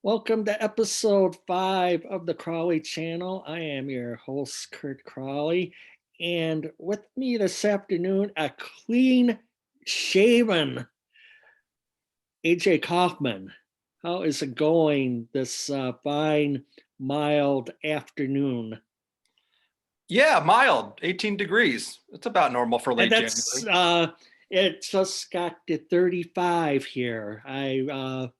Welcome to episode 5 of the Crowley channel. I am your host, Kurt Crowley. And with me this afternoon, a clean shaven AJ Kaufman. How is it going this fine, mild afternoon? Yeah, mild, 18 degrees. It's about normal for And late that's, January. it just got to 35 here. I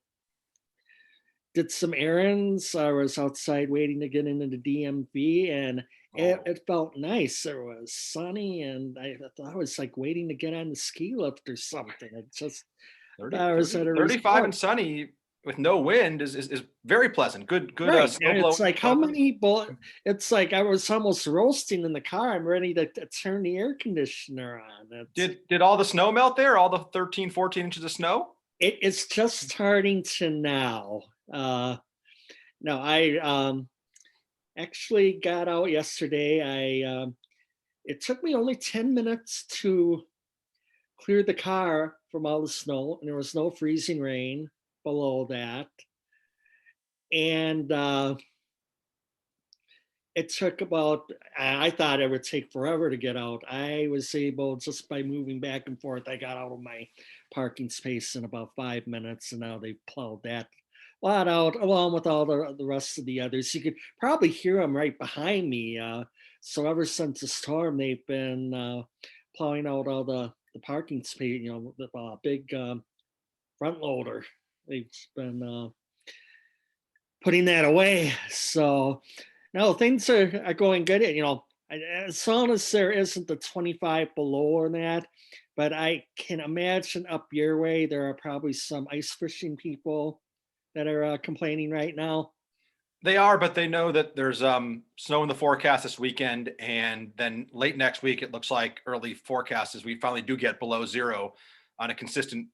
did some errands. I was outside waiting to get into the DMV, and it, Oh, it felt nice. It was sunny, and I thought I was like waiting to get on the ski lift or something. I 30, thought I was at 30, a 35 and resort. sunny with no wind is very pleasant. Good Right. snow And it's blowing like, how weather. many it's like I was almost roasting in the car. I'm ready to turn the air conditioner on. Did all the snow melt there? All the 13, 14 inches of snow? It's just starting to now. No, I actually got out yesterday. It took me only 10 minutes to clear the car from all the snow, and there was no freezing rain below that. And it took about, I thought it would take forever to get out. I was able, just by moving back and forth, I got out of my parking space in about 5 minutes, and now they've plowed that lot out along with all the rest of the others. You could probably hear them right behind me. So ever since the storm, they've been plowing out all the parking space, the big front loader. They've been putting that away. So no, things are going good. As long as there isn't the 25 below or that, but I can imagine up your way, there are probably some ice fishing people that are complaining right now. They are, but they know that there's snow in the forecast this weekend, and then late next week it looks like early forecast is we finally do get below zero on a consistent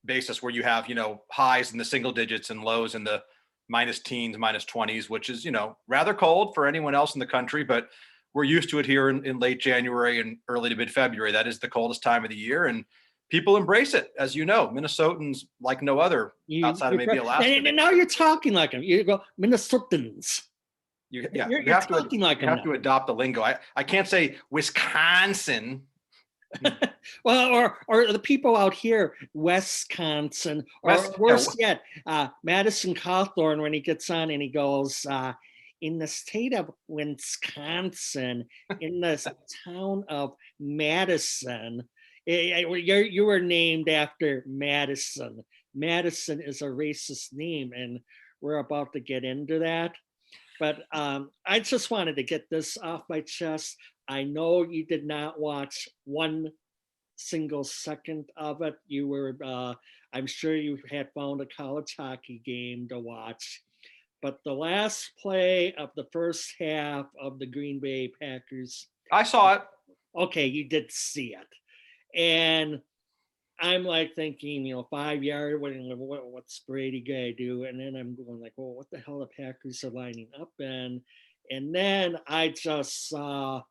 basis, where you have highs in the single digits and lows in the minus teens, minus 20s, which is rather cold for anyone else in the country, but we're used to it here in late January and early to mid February. That is the coldest time of the year, and people embrace it. As you know, Minnesotans like no other outside of maybe Alaska. And now you're talking like them. You go Minnesotans. You're talking like You them have now. to adopt the lingo. I can't say Wisconsin. Well, or the people out here, Wisconsin, or West, worse yet, Madison Cawthorn, when he gets on and he goes, in the state of Wisconsin, in the town of Madison, you were named after Madison. Madison is a racist name, and we're about to get into that. But I just wanted to get this off my chest. I know you did not watch one single second of it. You were, I'm sure you had found a college hockey game to watch. But the last play of the first half of the Green Bay Packers, I saw it. okay, you did see it. And I'm like thinking, 5 yard, what's Brady gonna do? And then I'm going like, well, what the hell the Packers are lining up in? And then I just saw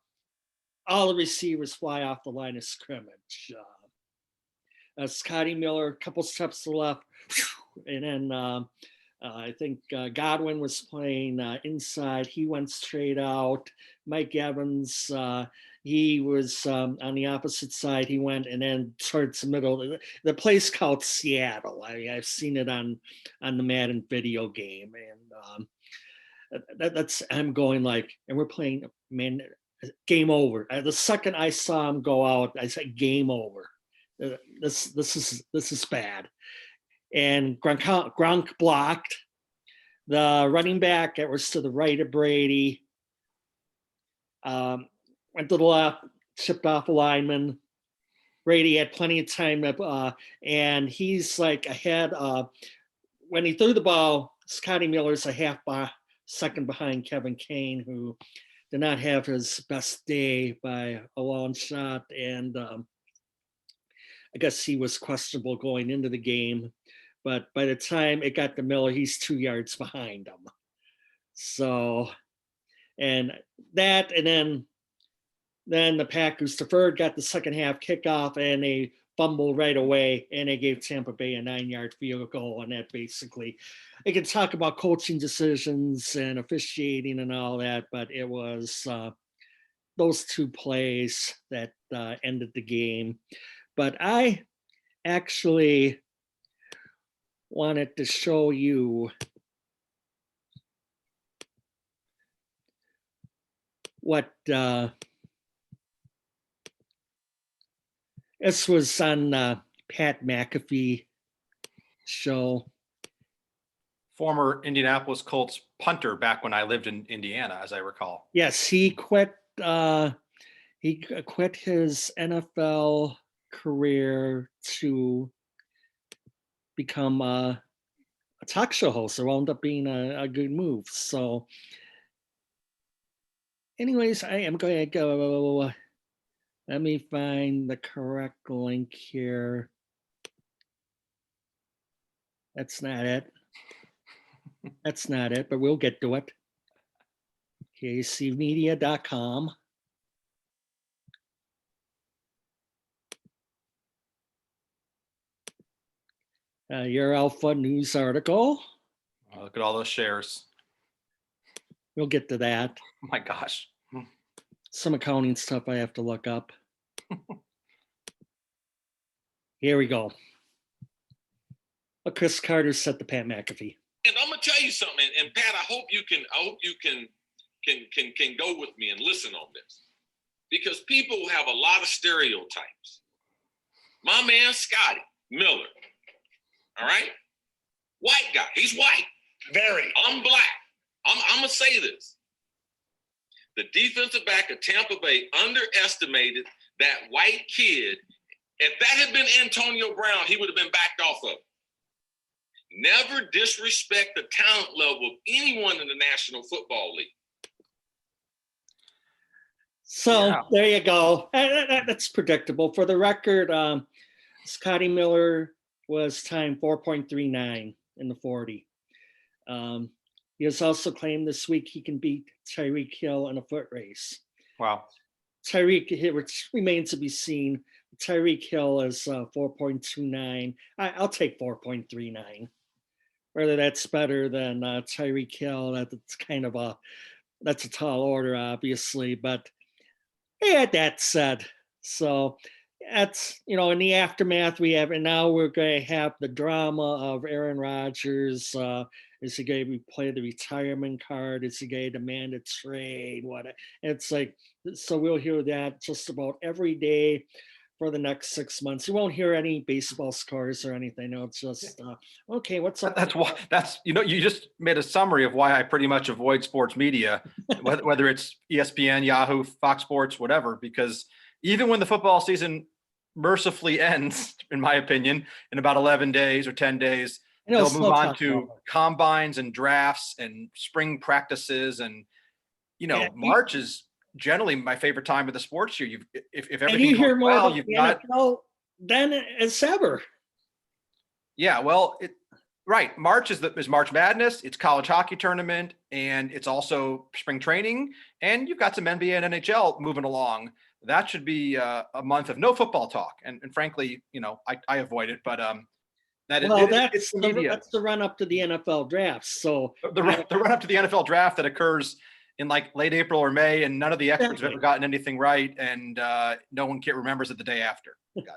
all the receivers fly off the line of scrimmage. Scotty Miller, a couple steps to the left, and then I think Godwin was playing inside. He went straight out. Mike Evans, he was on the opposite side. He went and then towards the middle. The place called Seattle. I've seen it on the Madden video game, and that's I'm going like, and we're playing, man, game over. The second I saw him go out, I said game over. This is bad. And Gronk blocked. The running back that was to the right of Brady went to the left, chipped off a lineman. Brady had plenty of time, and he's like ahead. When he threw the ball, Scotty Miller's a second behind Kevin Kane, who did not have his best day by a long shot. And I guess he was questionable going into the game. But by the time it got to Miller, he's 2 yards behind him. So, and then the Packers deferred, got the second half kickoff, and they fumble right away, and they gave Tampa Bay a 9-yard field goal. And that basically, I can talk about coaching decisions and officiating and all that, but it was those two plays that ended the game. But I actually wanted to show you what this was on Pat McAfee show. Former Indianapolis Colts punter back when I lived in Indiana, as I recall. Yes, he quit. He quit his NFL career to become a talk show host. It wound up being a good move. So, anyways, I am going to go. Let me find the correct link here. That's not it. That's not it, but we'll get to it. KCmedia.com. Your Alpha News article. Oh, look at all those shares. We'll get to that. Oh my gosh. Some accounting stuff I have to look up. Here we go. Chris Carter set to Pat McAfee. And I'm gonna tell you something, and Pat, I hope you can go with me and listen on this, because people have a lot of stereotypes. My man Scotty Miller, all right, white guy, he's white. Very. I'm black. I'm gonna say this. The defensive back of Tampa Bay underestimated that white kid. If that had been Antonio Brown, he would have been backed off of. Never disrespect the talent level of anyone in the National Football League. So There you go. That's predictable. For the record, Scotty Miller was timed 4.39 in the 40. He has also claimed this week he can beat Tyreek Hill in a foot race. Wow. Tyreek Hill, which remains to be seen. Tyreek Hill is 4.29. I'll take 4.39. Whether that's better than Tyreek Hill, that's a tall order, obviously. But yeah, that said, so that's, in the aftermath we have, and now we're going to have the drama of Aaron Rodgers. Is he going to play the retirement card? Is he going to demand a trade? It's like, so we'll hear that just about every day for the next 6 months. You won't hear any baseball scores or anything. No, it's just okay. What's up? That's why. You just made a summary of why I pretty much avoid sports media, whether it's ESPN, Yahoo, Fox Sports, whatever. Because even when the football season mercifully ends, in my opinion, in about 11 days or 10 days, they'll move on to combines and drafts and spring practices, and March is generally my favorite time of the sports year. If everything goes well, you've got NFL then as ever. Yeah, well, right. March is March Madness. It's college hockey tournament, and it's also spring training, and you've got some NBA and NHL moving along. That should be a month of no football talk, and frankly, I avoid it. But that's the run up to the NFL draft. So the run up to the NFL draft that occurs in like late April or May, and none of the experts have ever gotten anything right, and no one remembers it the day after. Gotcha.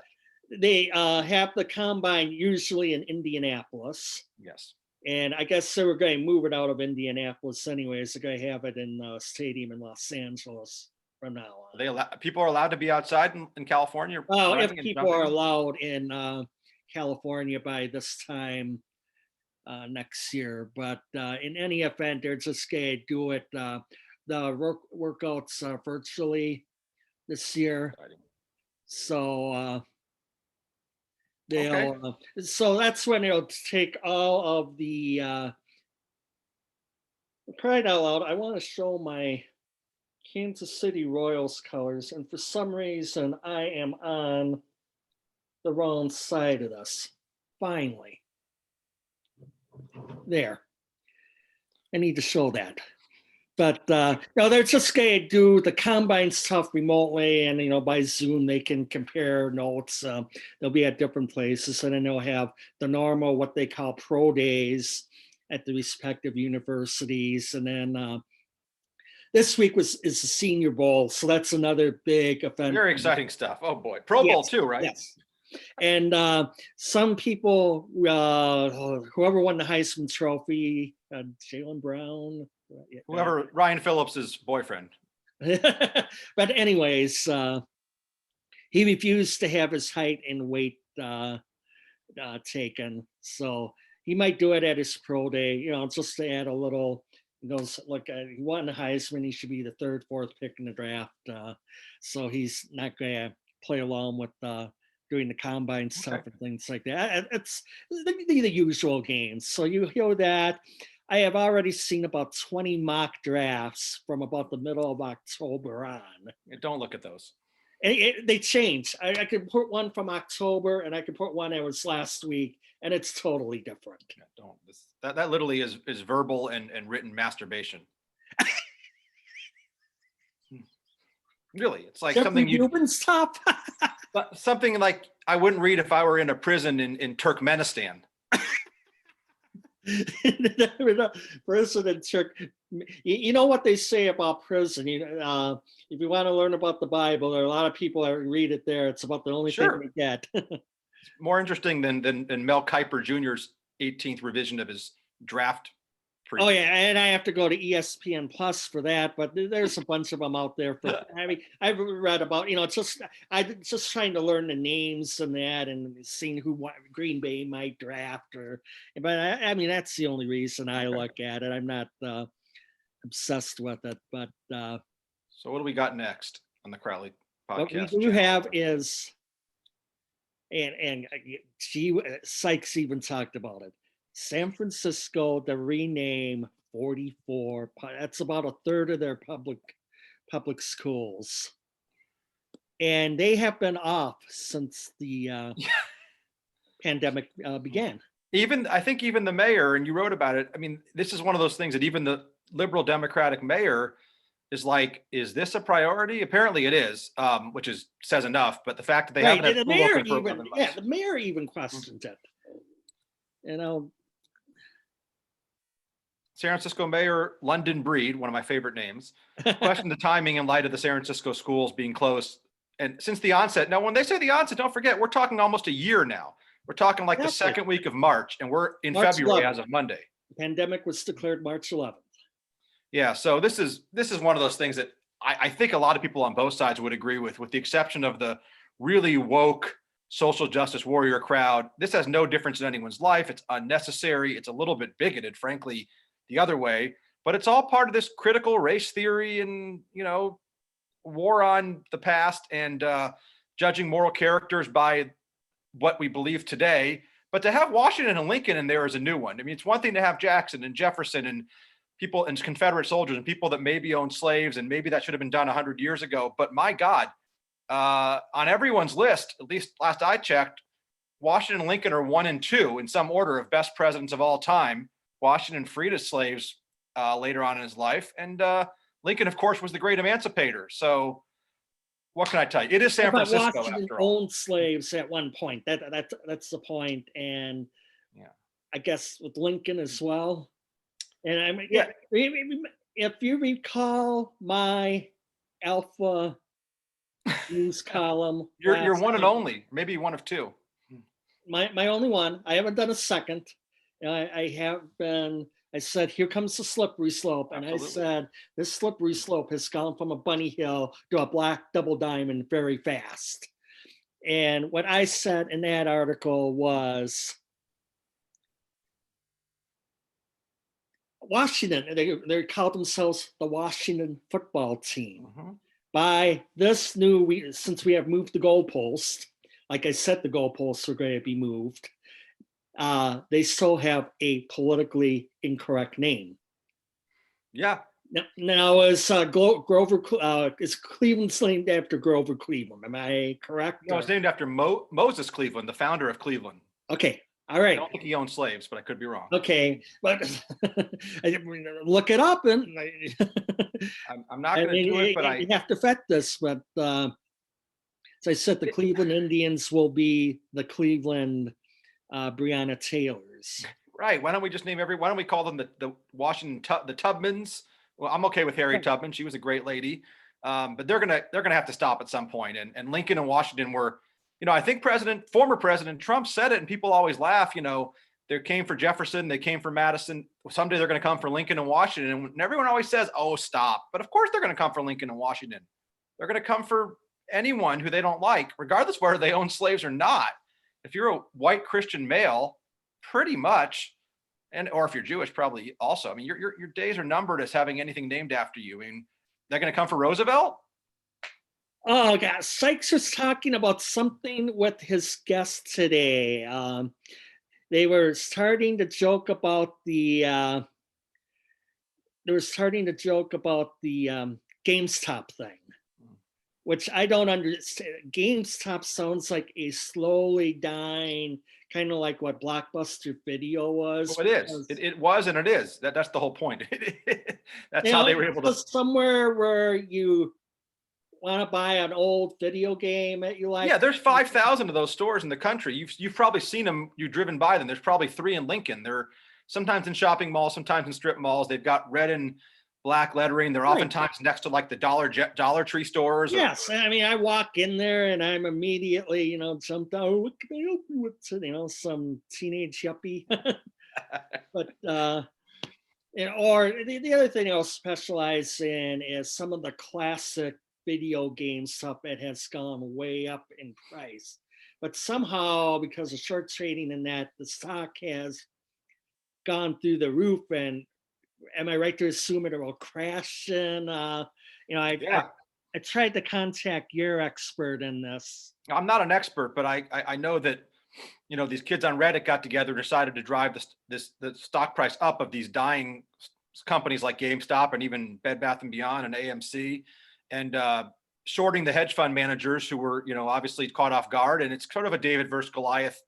They have the combine usually in Indianapolis. Yes. And I guess they were going to move it out of Indianapolis anyways. They're going to have it in a stadium in Los Angeles from now on. People are allowed to be outside in California? Well, if people are allowed in California by this time next year. But in any event, they're just going to do it. The workouts virtually this year. So so that's when they'll take all of the cried out loud. I want to show my Kansas City Royals colors, and for some reason I am on the wrong side of this. Finally. There. I need to show that. But no, they're just going to do the combine stuff remotely, and by Zoom they can compare notes. They'll be at different places, and then they'll have the normal what they call pro days at the respective universities, and then this week is the Senior Bowl, so that's another big event. Very exciting stuff. Oh boy, Pro Bowl too, right? Yes. And some people, whoever won the Heisman Trophy, Jaylen Brown, whoever, Ryan Phillips's boyfriend. But anyways, he refused to have his height and weight taken, so he might do it at his pro day. Just to add a little. He goes, look, he won the Heisman. He should be the third, fourth pick in the draft. So he's not going to play along with doing the combine stuff and things like that. It's the usual games. So you hear that. I have already seen about 20 mock drafts from about the middle of October on. Don't look at those. They change. I could put one from October, and I could put one that was last week, and it's totally different. Yeah, don't. That literally is verbal and written masturbation. Really, it's like something you stop. something like I wouldn't read if I were in a prison in Turkmenistan. Prison in Turk. You know what they say about prison. If you want to learn about the Bible, there are a lot of people that read it there. It's about the only thing we get. More interesting than Mel Kiper Jr.'s 18th revision of his draft. Oh yeah, and I have to go to ESPN Plus for that, but there's a bunch of them out there. I've read about, I'm just trying to learn the names and that, and seeing who Green Bay might draft, but I mean that's the only reason I look at it. I'm not obsessed with it, but. So what do we got next on the Crowley podcast? What we do have is, and Sykes even talked about it. San Francisco to rename 44. That's about a third of their public schools, and they have been off since the pandemic began. I think even the mayor, and you wrote about it. I mean, this is one of those things that even the liberal Democratic mayor is like, is this a priority? Apparently it is, which says enough. But the fact that they haven't had the school mayor open for even, 11 months. the mayor even questioned it. San Francisco Mayor London Breed, one of my favorite names, questioned the timing in light of the San Francisco schools being closed. And since the onset, now when they say the onset, don't forget, we're talking almost a year now. We're talking like the second week of March, and we're in February 11th. As of Monday. The pandemic was declared March 11th. Yeah, so this is one of those things that I think a lot of people on both sides would agree with the exception of the really woke social justice warrior crowd. This has no difference in anyone's life. It's unnecessary. It's a little bit bigoted, frankly, the other way, but it's all part of this critical race theory and, war on the past and judging moral characters by what we believe today. But to have Washington and Lincoln in there is a new one. I mean, it's one thing to have Jackson and Jefferson and people and Confederate soldiers and people that maybe owned slaves, and maybe that should have been done 100 years ago. But my God, on everyone's list, at least last I checked, Washington and Lincoln are 1 and 2 in some order of best presidents of all time. Washington freed his slaves later on in his life. And Lincoln, of course, was the great emancipator. So what can I tell you? It is San Francisco. Washington owned slaves at one point. That's the point. And I guess with Lincoln as well. And I mean, if you recall my Alpha news column. You're one and only, maybe one of two. My only one. I haven't done a second. I said, here comes the slippery slope. And Absolutely. I said, this slippery slope has gone from a bunny hill to a black double diamond very fast. And what I said in that article was Washington, they call themselves the Washington football team. Mm-hmm. By this since we have moved the goalpost, like I said, the goalposts are going to be moved. They still have a politically incorrect name. Yeah. Now is Grover? Is Cleveland's named after Grover Cleveland? Am I correct? No, it's named after Moses Cleveland, the founder of Cleveland. Okay, All I right. don't think he owned slaves, but I could be wrong. Okay, but look it up, and I'm not I going to mean, do it, but you have to vet this. But as I said, the Cleveland Indians will be the Cleveland Breonna Taylors. right. Why don't we just name why don't we call them the Washington, the Tubmans? Well, I'm okay with Harriet Right. Tubman. She was a great lady. But they're going to have to stop at some point. And Lincoln and Washington were, I think former President Trump said it, and people always laugh, they came for Jefferson, they came for Madison. Someday they're going to come for Lincoln and Washington. And everyone always says, oh, stop. But of course they're going to come for Lincoln and Washington. They're going to come for anyone who they don't like, regardless whether they own slaves or not. If you're a white Christian male, pretty much, or if you're Jewish, probably also. I mean, your days are numbered as having anything named after you. I mean, they're going to come for Roosevelt? Oh God, Sykes was talking about something with his guest today. They were starting to joke about the GameStop thing, which I don't understand. GameStop sounds like a slowly dying, kind of like what Blockbuster Video was. Well, it is. It was, and it is. That's the whole point. That's how they were able to. Somewhere where you want to buy an old video game that you like. Yeah, there's 5,000 of those stores in the country. You've probably seen them. You've driven by them. There's probably 3 in Lincoln. They're sometimes in shopping malls, sometimes in strip malls. They've got red and black lettering. They're oftentimes next to like the Dollar Tree stores. Yes, I mean, I walk in there and I'm immediately, jumped out. What can I help you with? Some teenage yuppie. But or the other thing I'll specialize in is some of the classic video game stuff that has gone way up in price. But somehow, because of short trading and that, the stock has gone through the roof. And am I right to assume it will crash? And I tried to contact your expert in this. I'm not an expert, but I know that these kids on Reddit got together, decided to drive the stock price up of these dying companies like GameStop and even Bed Bath & Beyond and AMC, and shorting the hedge fund managers who were obviously caught off guard. And it's sort of a David versus Goliath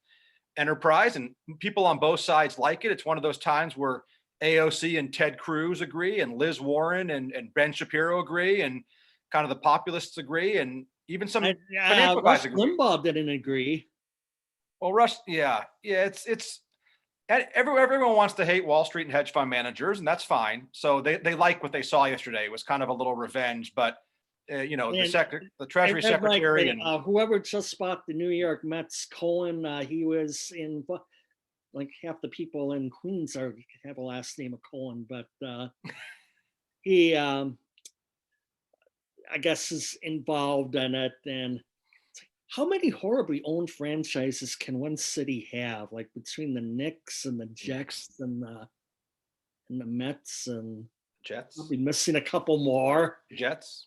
enterprise, and people on both sides like it. It's one of those times where AOC and Ted Cruz agree, and Liz Warren and Ben Shapiro agree, and kind of the populists agree, and even some financial guys agree. Limbaugh didn't agree. Well, Rush, it's everyone wants to hate Wall Street and hedge fund managers, and that's fine. So they like what they saw yesterday. It was kind of a little revenge, but the Treasury Secretary and whoever just bought the New York Mets, Cohen, he was in, like, half the people in Queens have a last name of Cohen, but he I guess is involved in it. And how many horribly owned franchises can one city have, like between the Knicks and the Jets and the Mets, and Jets? I'll be missing a couple more. Jets.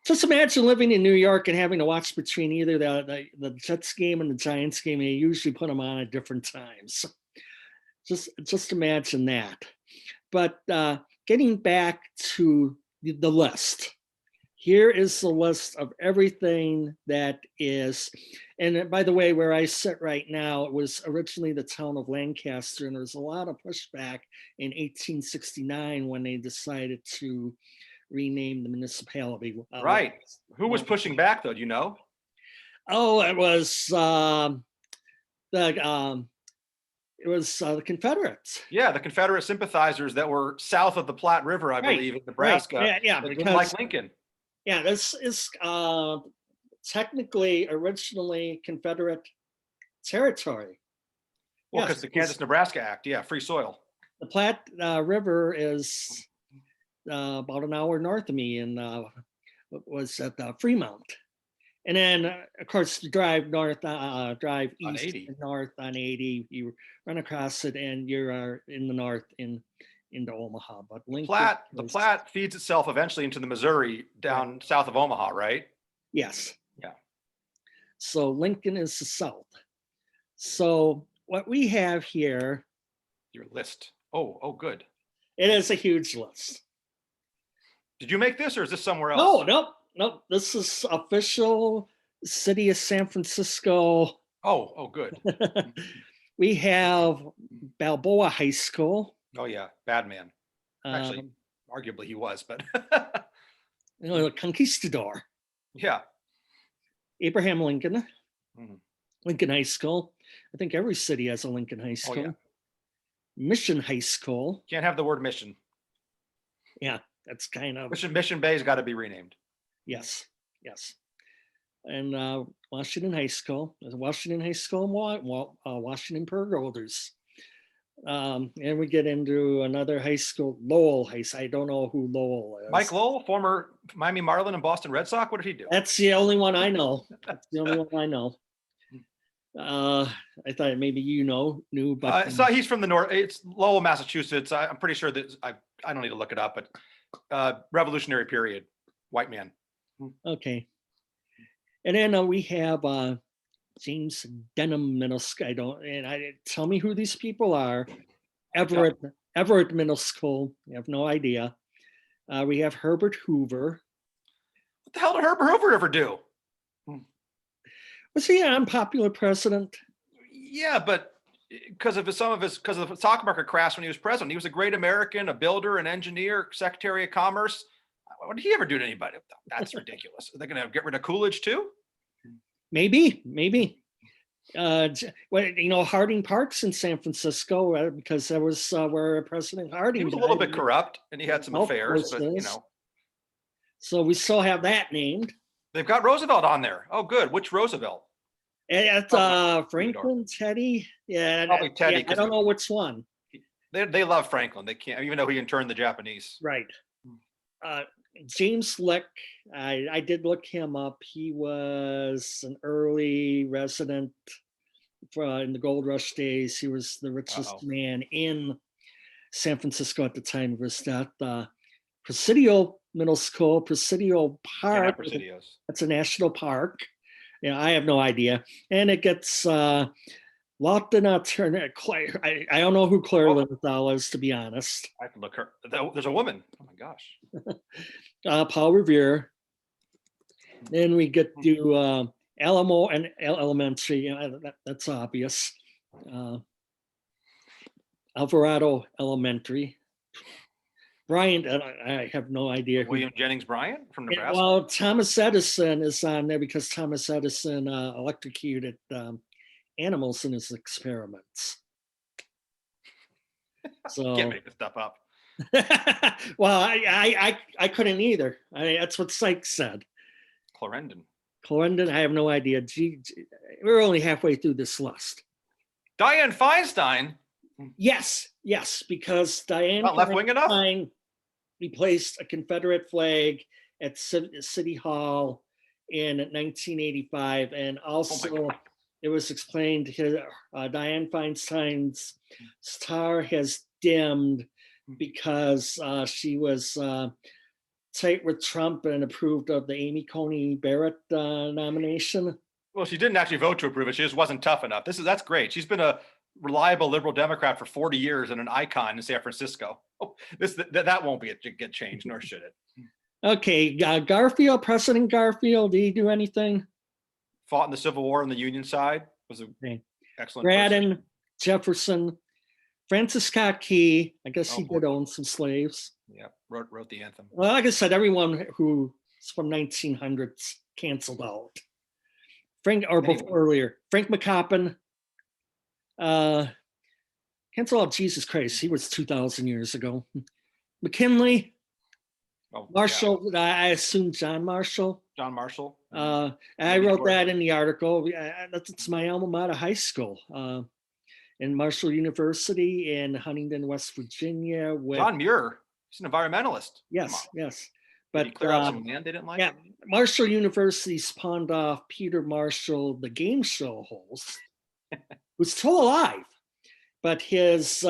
Just imagine living in New York and having to watch between either the Jets game and the Giants game. And they usually put them on at different times. Just imagine that. But getting back to the list, here is the list of everything that is. And by the way, where I sit right now, it was originally the town of Lancaster, and there was a lot of pushback in 1869 when they decided to rename the municipality. Right. Who was pushing back, though? Do you know? Oh, it was the Confederates. Yeah, the Confederate sympathizers that were south of the Platte River, I believe, in Nebraska. Right. Yeah, because didn't like Lincoln. Yeah, this is technically originally Confederate territory. Well, because the Kansas-Nebraska Act, free soil. The Platte River is about an hour north of me, and was at Fremont. And then, of course, you drive north, drive east and north on 80. You run across it, and you're in the north into Omaha. But Lincoln, the Platte feeds itself eventually into the Missouri down south of Omaha, right? Yes. Yeah. So Lincoln is the south. So what we have here. Your list. Oh, good. It is a huge list. Did you make this, or is this somewhere else? Nope. This is official City of San Francisco. Oh, good. We have Balboa High School. Oh yeah, bad man. Actually, Um, arguably he was, but Conquistador. yeah. Abraham Lincoln. Mhm. Lincoln High School. I think every city has a Lincoln High Oh School. yeah. Mission High School. Can't have the word mission. Yeah, that's kind of, Mission Bay's got to be renamed. yes, yes. And Washington High School. There's Washington High School and Washington Pergolders. And we get into another high school, Lowell High School. I don't know who Lowell is. Mike Lowell, former Miami Marlin and Boston Red Sox. What did he do? That's the only one I know. That's the only one I know. I thought maybe knew, but So he's from the north. It's Lowell, Massachusetts. I'm pretty sure that I don't need to look it up, but Revolutionary period, white man. okay. And then we have James Denham Middle School. Tell me who these people are. Everett Middle School. I have no idea. We have Herbert Hoover. What the hell did Herbert Hoover ever do? Was he an unpopular president? Yeah, but because of the stock market crash when he was president, he was a great American, a builder, an engineer, Secretary of Commerce. What did he ever do to anybody? That's ridiculous. Are they going to get rid of Coolidge too? Maybe. Harding Park's in San Francisco because that was where President Harding He was a died. little bit corrupt and he had some affairs, but So we still have that named. They've got Roosevelt on there. Oh, good. Which Roosevelt? It's Franklin, Teddy. Yeah, probably Teddy. I don't know which one. They love Franklin. They can't, even though he interned the Japanese. Right. James Lick, I did look him up. He was an early resident in the Gold Rush days. He was the richest man in San Francisco at the time of his death. Presidio Middle School, Presidio Park. That's a national park. Yeah, I have no idea. And it gets Lawton Turner. I don't know who Claire Linthal is, to be honest. I can look her. There's a woman. Oh my gosh. Paul Revere. Then we get to Alamo and Elementary. That's obvious. Alvarado Elementary. Bryant, I have no idea. William Jennings Bryan from Nebraska. Well, Thomas Edison is on there because Thomas Edison electrocuted animals in his experiments. So can't make this stuff up. Well, I couldn't either. That's what Sykes said. Clarendon, I have no idea. We're only halfway through this list. Dianne Feinstein. Yes, because Dianne not left wing enough. Replaced a Confederate flag at City Hall in 1985, and also it was explained Dianne Feinstein's star has dimmed because she was tight with Trump and approved of the Amy Coney Barrett nomination. Well, she didn't actually vote to approve it. She just wasn't tough enough. That's great. She's been a reliable liberal Democrat for 40 years and an icon in San Francisco. That won't get changed, nor should it. Okay, Garfield, President Garfield, did he do anything? Fought in the Civil War on the Union side. Was an excellent Braden, person. Jefferson, Francis Scott Key. I guess he did own some slaves. Yeah, wrote the anthem. Well, like I said, everyone who's from 1900s canceled out. Earlier, Frank McCoppin. Cancel out, Jesus Christ, he was 2,000 years ago. McKinley, Marshall, yeah. I assume John Marshall. I wrote that in the article. That's my alma mater, high school, in Marshall University in Huntington, West Virginia. John Muir, he's an environmentalist. Yes. But he cleared out some land they didn't like. Yeah, Marshall University spawned off Peter Marshall, the game show host, who's still alive, but his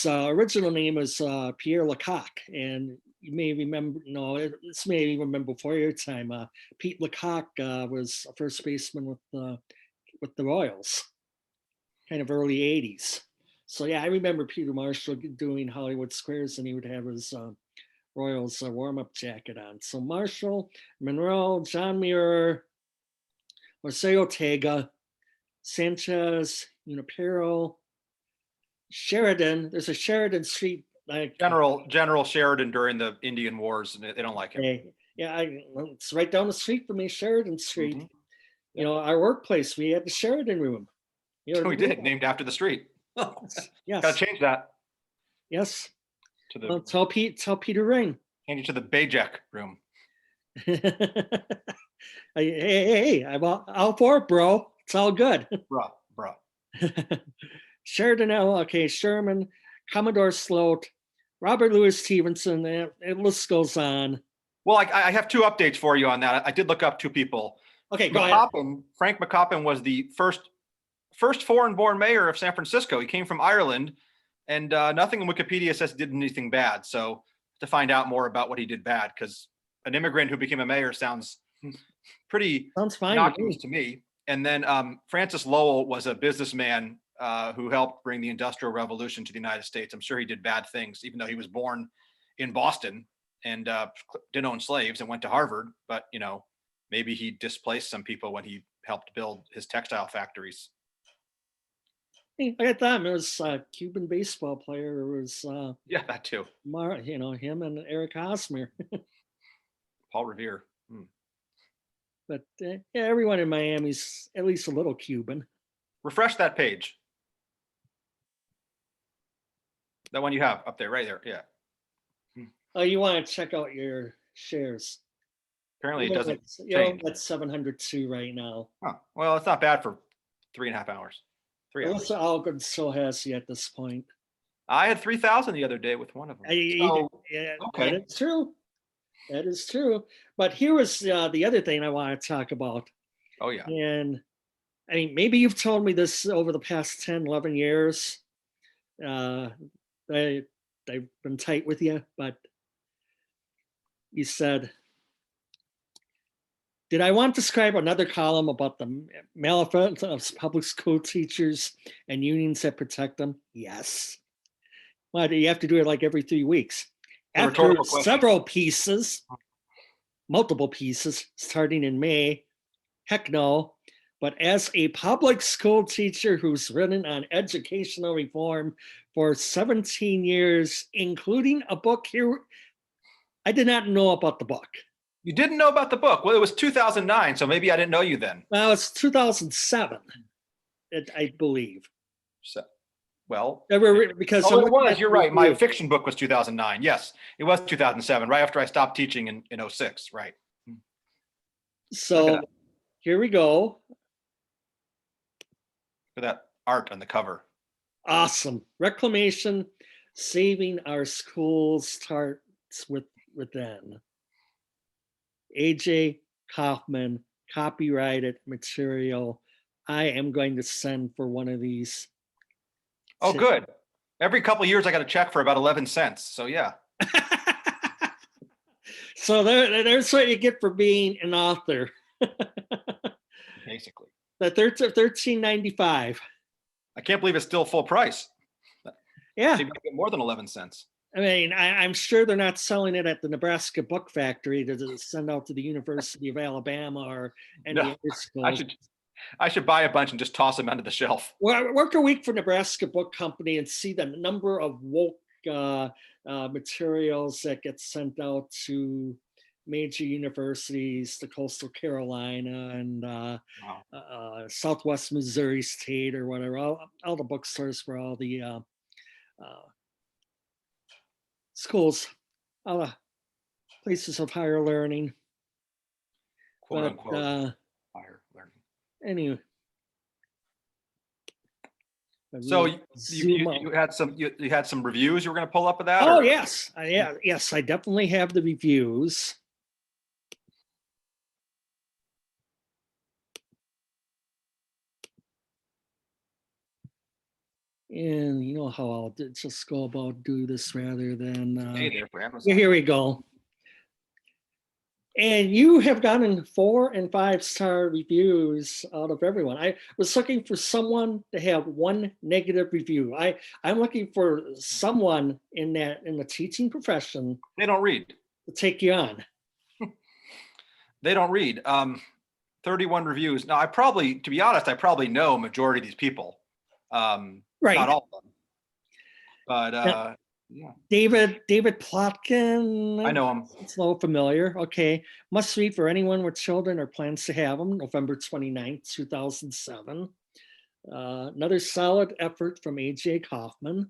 original name is Pierre Lecoq, and you may remember. No, this may even remember before your time. Pete Lecoq was a first baseman with the Royals, kind of early '80s. So yeah, I remember Peter Marshall doing Hollywood Squares, and he would have his Royals warm-up jacket on. So Marshall, Monroe, John Muir, Jose Ortega, Sanchez, Unipero, Sheridan. There's a Sheridan Street. Like General Sheridan during the Indian Wars, and they don't like him. yeah, it's right down the street from me, Sheridan Street. Mhm. You know, our workplace, we had the Sheridan Room. You know, We did, named after the street. Yes. Gotta change that Yes. to the Well, tell Peter Ring. change it to the Bajek room. Hey, I'm all for it, bro. It's all good. Bruh. Sheridan L. Okay, Sherman, Commodore Sloat, Robert Louis Stevenson, and list goes on. Well, I have two updates for you on that. I did look up two people. Okay, go ahead. Frank McCoppin was the first foreign-born mayor of San Francisco. He came from Ireland, and nothing in Wikipedia says he did anything bad. So to find out more about what he did bad, because an immigrant who became a mayor sounds pretty Sounds fine innocuous to me. And then Francis Lowell was a businessman who helped bring the Industrial Revolution to the United States. I'm sure he did bad things, even though he was born in Boston and didn't own slaves and went to Harvard. But, you know, maybe he displaced some people when he helped build his textile factories. Hey, I got that. It was a Cuban baseball player. It was Yeah, that too. him and Eric Hosmer. Paul Revere. But yeah, everyone in Miami's at least a little Cuban. Refresh that page. That one you have up there, right there. Yeah. Oh, you want to check out your shares? Apparently it doesn't change. That's 702 right now. Huh. Well, it's not bad for 3.5 hours. 3 hours. Melissa Algood still has you at this point. I had 3,000 the other day with one of them. Yeah, okay. That is true. That is true. But here was the other thing I want to talk about. Oh, yeah. And I mean, maybe you've told me this over the past 10, 11 years. They've been tight with you, but you said, did I want to describe another column about the malfeasance of public school teachers and unions that protect them? Yes. Why do you have to do it like every 3 weeks? After several pieces, multiple pieces, starting in May, heck no. But as a public school teacher who's written on educational reform for 17 years, including a book here, I did not know about the book. You didn't know about the book? Well, it was 2009, so maybe I didn't know you then. Well, it's 2007, I believe. So, well, because it was. You're right. My fiction book was 2009. Yes, it was 2007, right after I stopped teaching in 06. Right. So here we go. For that art on the cover. Awesome. Reclamation, saving our schools starts within. AJ Kaufman, copyrighted material. I am going to send for one of these. Oh, good. Every couple of years, I got a check for about 11 cents. So yeah. So there's what you get for being an author. Basically. The $13.95. I can't believe it's still full price. Yeah. So you get more than 11 cents. I mean, I'm sure they're not selling it at the Nebraska Book Factory to send out to the University of Alabama or any other school. I should buy a bunch and just toss them under the shelf. Well, work a week for Nebraska Book Company and see the number of woke materials that get sent out to major universities, the Coastal Carolina and Southwest Missouri State or whatever, all the bookstores for all the schools, all the places of higher learning. Quote unquote higher learning. Anyway. So you had some reviews you were going to pull up of that? Oh, yes. Yes, I definitely have the reviews. And you know how I'll just go about do this rather than here we go. And you have gotten 4- and 5-star reviews out of everyone. I was looking for someone to have one negative review. I'm looking for someone in the teaching profession. They don't read. To take you on. They don't read. 31 reviews. Now, to be honest, I probably know a majority of these people. Right. Not all of them. But yeah. David Plotkin. I know him. It's a little familiar. Okay. Must read for anyone with children or plans to have them. November 29th, 2007. Another solid effort from A.J. Kaufman.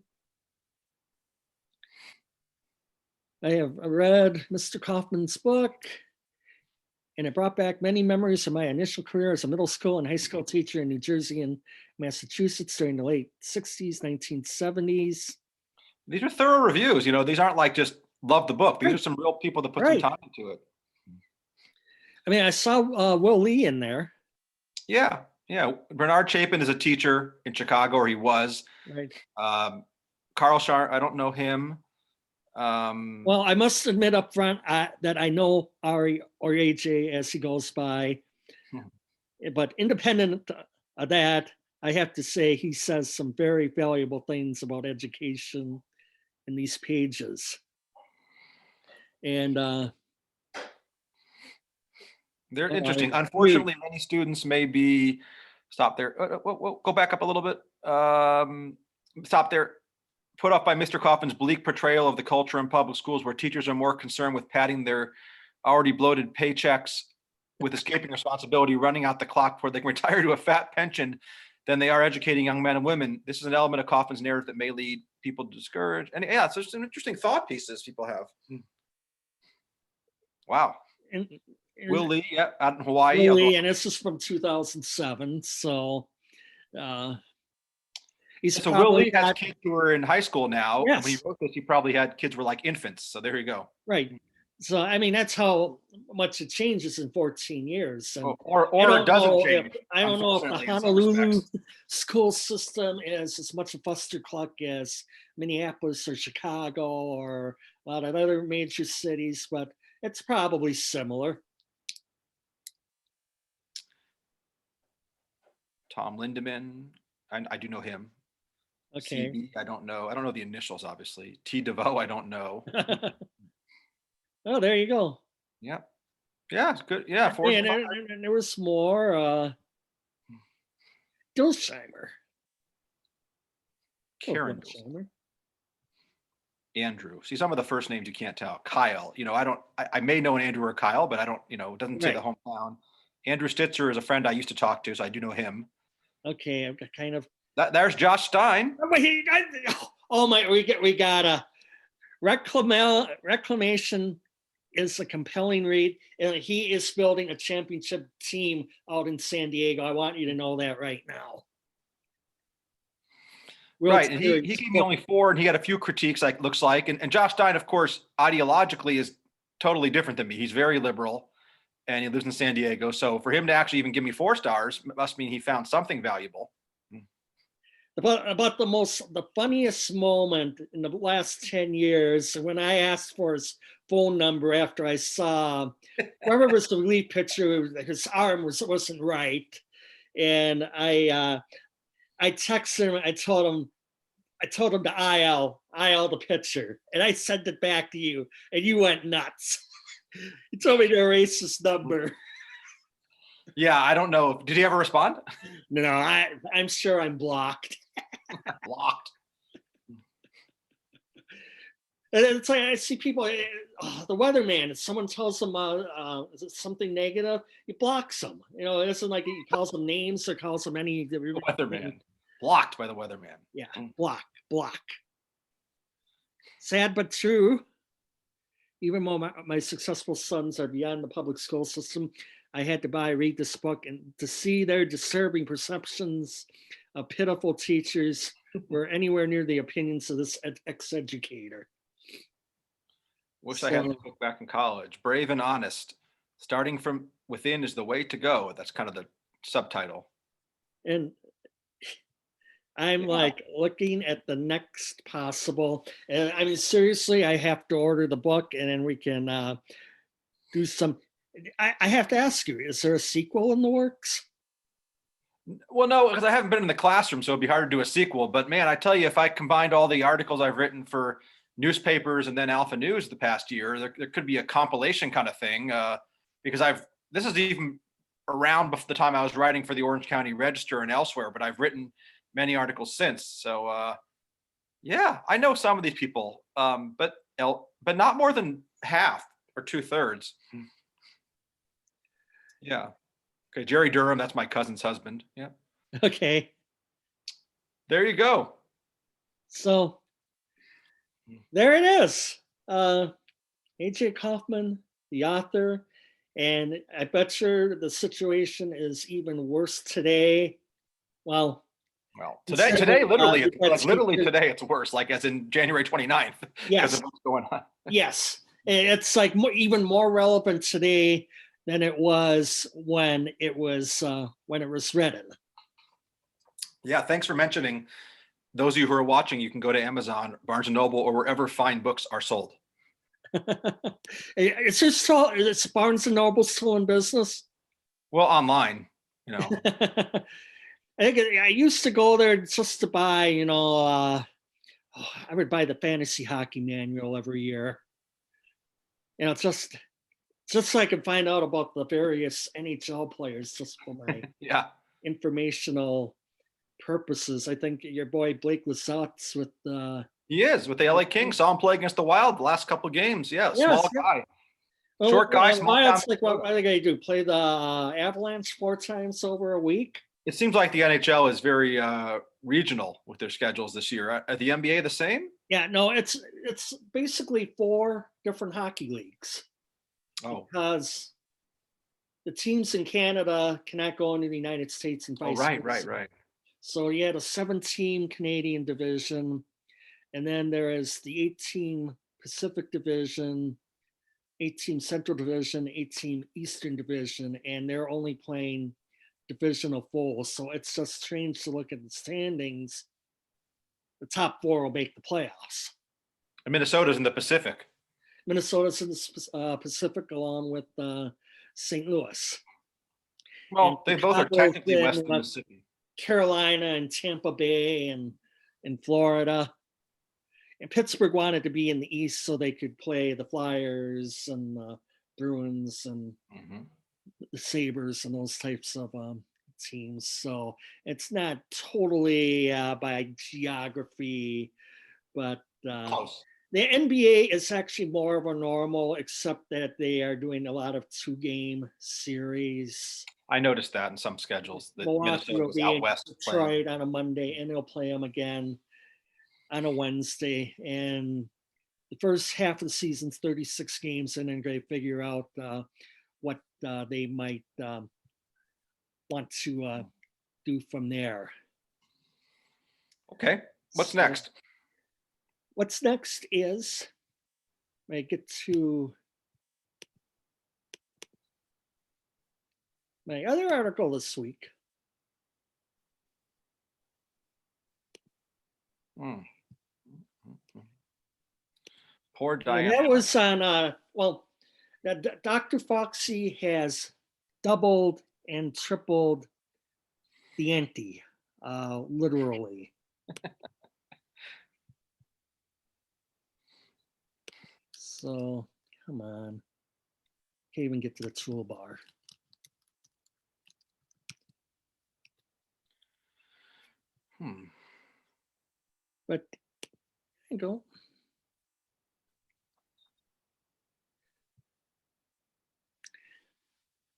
I have read Mr. Kaufman's book, and it brought back many memories of my initial career as a middle school and high school teacher in New Jersey and Massachusetts during the late 60s, 1970s. These are thorough reviews. These aren't like just love the book. These are some real people that put some time into it. I mean, I saw Will Lee in there. Yeah. Bernard Chapin is a teacher in Chicago, or he was. Right. Carl Shar, I don't know him. Well, I must admit up front that I know Ari or AJ as he goes by, but independent of that, I have to say he says some very valuable things about education in these pages. And they're interesting. Unfortunately, many students may be, stop there, go back up a little bit. Stop there. Put off by Mr. Kaufman's bleak portrayal of the culture in public schools, where teachers are more concerned with padding their already bloated paychecks with escaping responsibility, running out the clock before they can retire to a fat pension, than they are educating young men and women. This is an element of Kaufman's narrative that may lead people to discourage. And yeah, it's just some interesting thought pieces people have. Wow. and Will Lee, out in Hawaii. Will Lee, and this is from 2007. So so Will Lee has kids who are in high school now. Yes. When he wrote this, he probably had kids who were like infants. So there you go. Right. So I mean, that's how much it changes in 14 years. And or it doesn't change. I don't know if the Honolulu school system is as much a clustercluck as Minneapolis or Chicago or a lot of other major cities, but it's probably similar. Tom Lindemann, I do know him. Okay. CB, I don't know the initials, obviously. T. DeVoe, I don't know. Oh, there you go. Yeah, it's good. Yeah, and there was more. Dilsheimer. Karen. Andrew. See, some of the first names you can't tell. Kyle. I may know an Andrew or Kyle, but I don't. It doesn't say the hometown. Andrew Stitzer is a friend I used to talk to, so I do know him. Okay, I've got kind of. There's Josh Stein. Oh my! We got a Reclamation is a compelling read, and he is building a championship team out in San Diego. I want you to know that right now. Right, and he gave me only 4, and he had a few critiques, looks like. And Josh Stein, of course, ideologically is totally different than me. He's very liberal, and he lives in San Diego. So for him to actually even give me 4 stars must mean he found something valuable. About the funniest moment in the last 10 years, when I asked for his phone number after I saw whoever was the lead pitcher, his arm wasn't right, and I texted him. I told him to IL the pitcher, and I sent it back to you, and you went nuts. You told me to erase his number. Yeah, I don't know. Did he ever respond? No, I'm sure I'm blocked. Blocked. And it's like I see people, the weatherman. If someone tells them something negative, he blocks them. It isn't like he calls them names or calls them any. The weatherman. Blocked by the weatherman. Yeah, block. Sad but true. Even though my successful sons are beyond the public school system, I had to read this book, and to see their disturbing perceptions of pitiful teachers were anywhere near the opinions of this ex-educator. Wish I had the book back in college. Brave and honest. Starting from within is the way to go. That's kind of the subtitle. And I'm looking at the next possible. And I mean, seriously, I have to order the book, and then we can do some. I have to ask you, is there a sequel in the works? Well, no, because I haven't been in the classroom, so it'd be hard to do a sequel. But man, I tell you, if I combined all the articles I've written for newspapers and then Alpha News the past year, there could be a compilation kind of thing. Because this is even around before the time I was writing for the Orange County Register and elsewhere, but I've written many articles since. So yeah, I know some of these people, but not more than half or 2/3. Yeah. Okay, Jerry Durham, that's my cousin's husband. Yeah. Okay. There you go. So there it is. AJ Kaufman, the author. And I bet you the situation is even worse today. Well, Well, today, literally, that's literally today, it's worse, like as in January 29th, because yes, of what's going on. yes. It's like even more relevant today than it was when it was written. Yeah, thanks for mentioning. Those of you who are watching, you can go to Amazon, Barnes and Noble, or wherever fine books are sold. It's just it's Barnes and Noble still in business. Well, online, you know. I used to go there just to buy, I would buy the fantasy hockey manual every year. Just so I could find out about the various NHL players just for my Yeah, informational purposes. I think your boy Blake Lizotte with he is with the LA Kings. Saw him play against the Wild the last couple games. Yeah, yes, small guy. Well, Short guy, small why town. it's like what are they gonna do? Play the Avalanche 4 times over a week? It seems like the NHL is very regional with their schedules this year. Are the NBA the same? Yeah, no, it's basically 4 different hockey leagues. Oh, Because the teams in Canada cannot go into the United States and vice right. versa. So you had a 7-team Canadian division, and then there is the 8-team Pacific division, 8-team Central division, 8-team Eastern division, and they're only playing divisional fours. So it's just strange to look at the standings. The top 4 will make the playoffs. And Minnesota's in the Pacific. Minnesota's in the Pacific along with St. Louis. Well, those are technically west of the Mississippi. Carolina and Tampa Bay and Florida. And Pittsburgh wanted to be in the East so they could play the Flyers and the Bruins and the Sabres and those types of teams. So it's not totally by geography, but Close. the NBA is actually more of a normal, except that they are doing a lot of 2-game series. I noticed that in some schedules that Milwaukee will Minnesota's be out in west. Detroit on a Monday, and they'll play them again on a Wednesday. And the first half of the season's 36 games, and then they figure out what they might want to do from there. Okay, what's next? What's next is I get to my other article this week. Poor Diane. And that was on, Dr. Foxy has doubled and tripled the ante, literally. So, come on. Can't even get to the toolbar. But, there you go.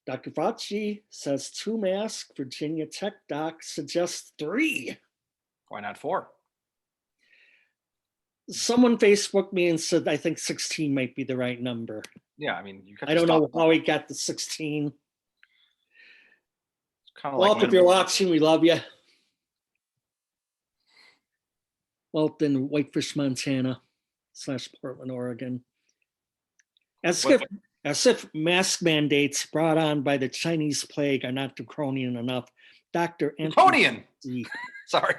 Dr. Fauci says 2 masks. Virginia Tech doc suggests 3. Why not 4? Someone Facebooked me and said I think 16 might be the right number. Yeah, I mean, I don't know how he got the 16. Kind of Walt, like if you're watching, we love you. Walt in Whitefish, Montana / Portland, Oregon. As if mask mandates brought on by the Chinese plague are not draconian enough, Dr. Draconian. Sorry.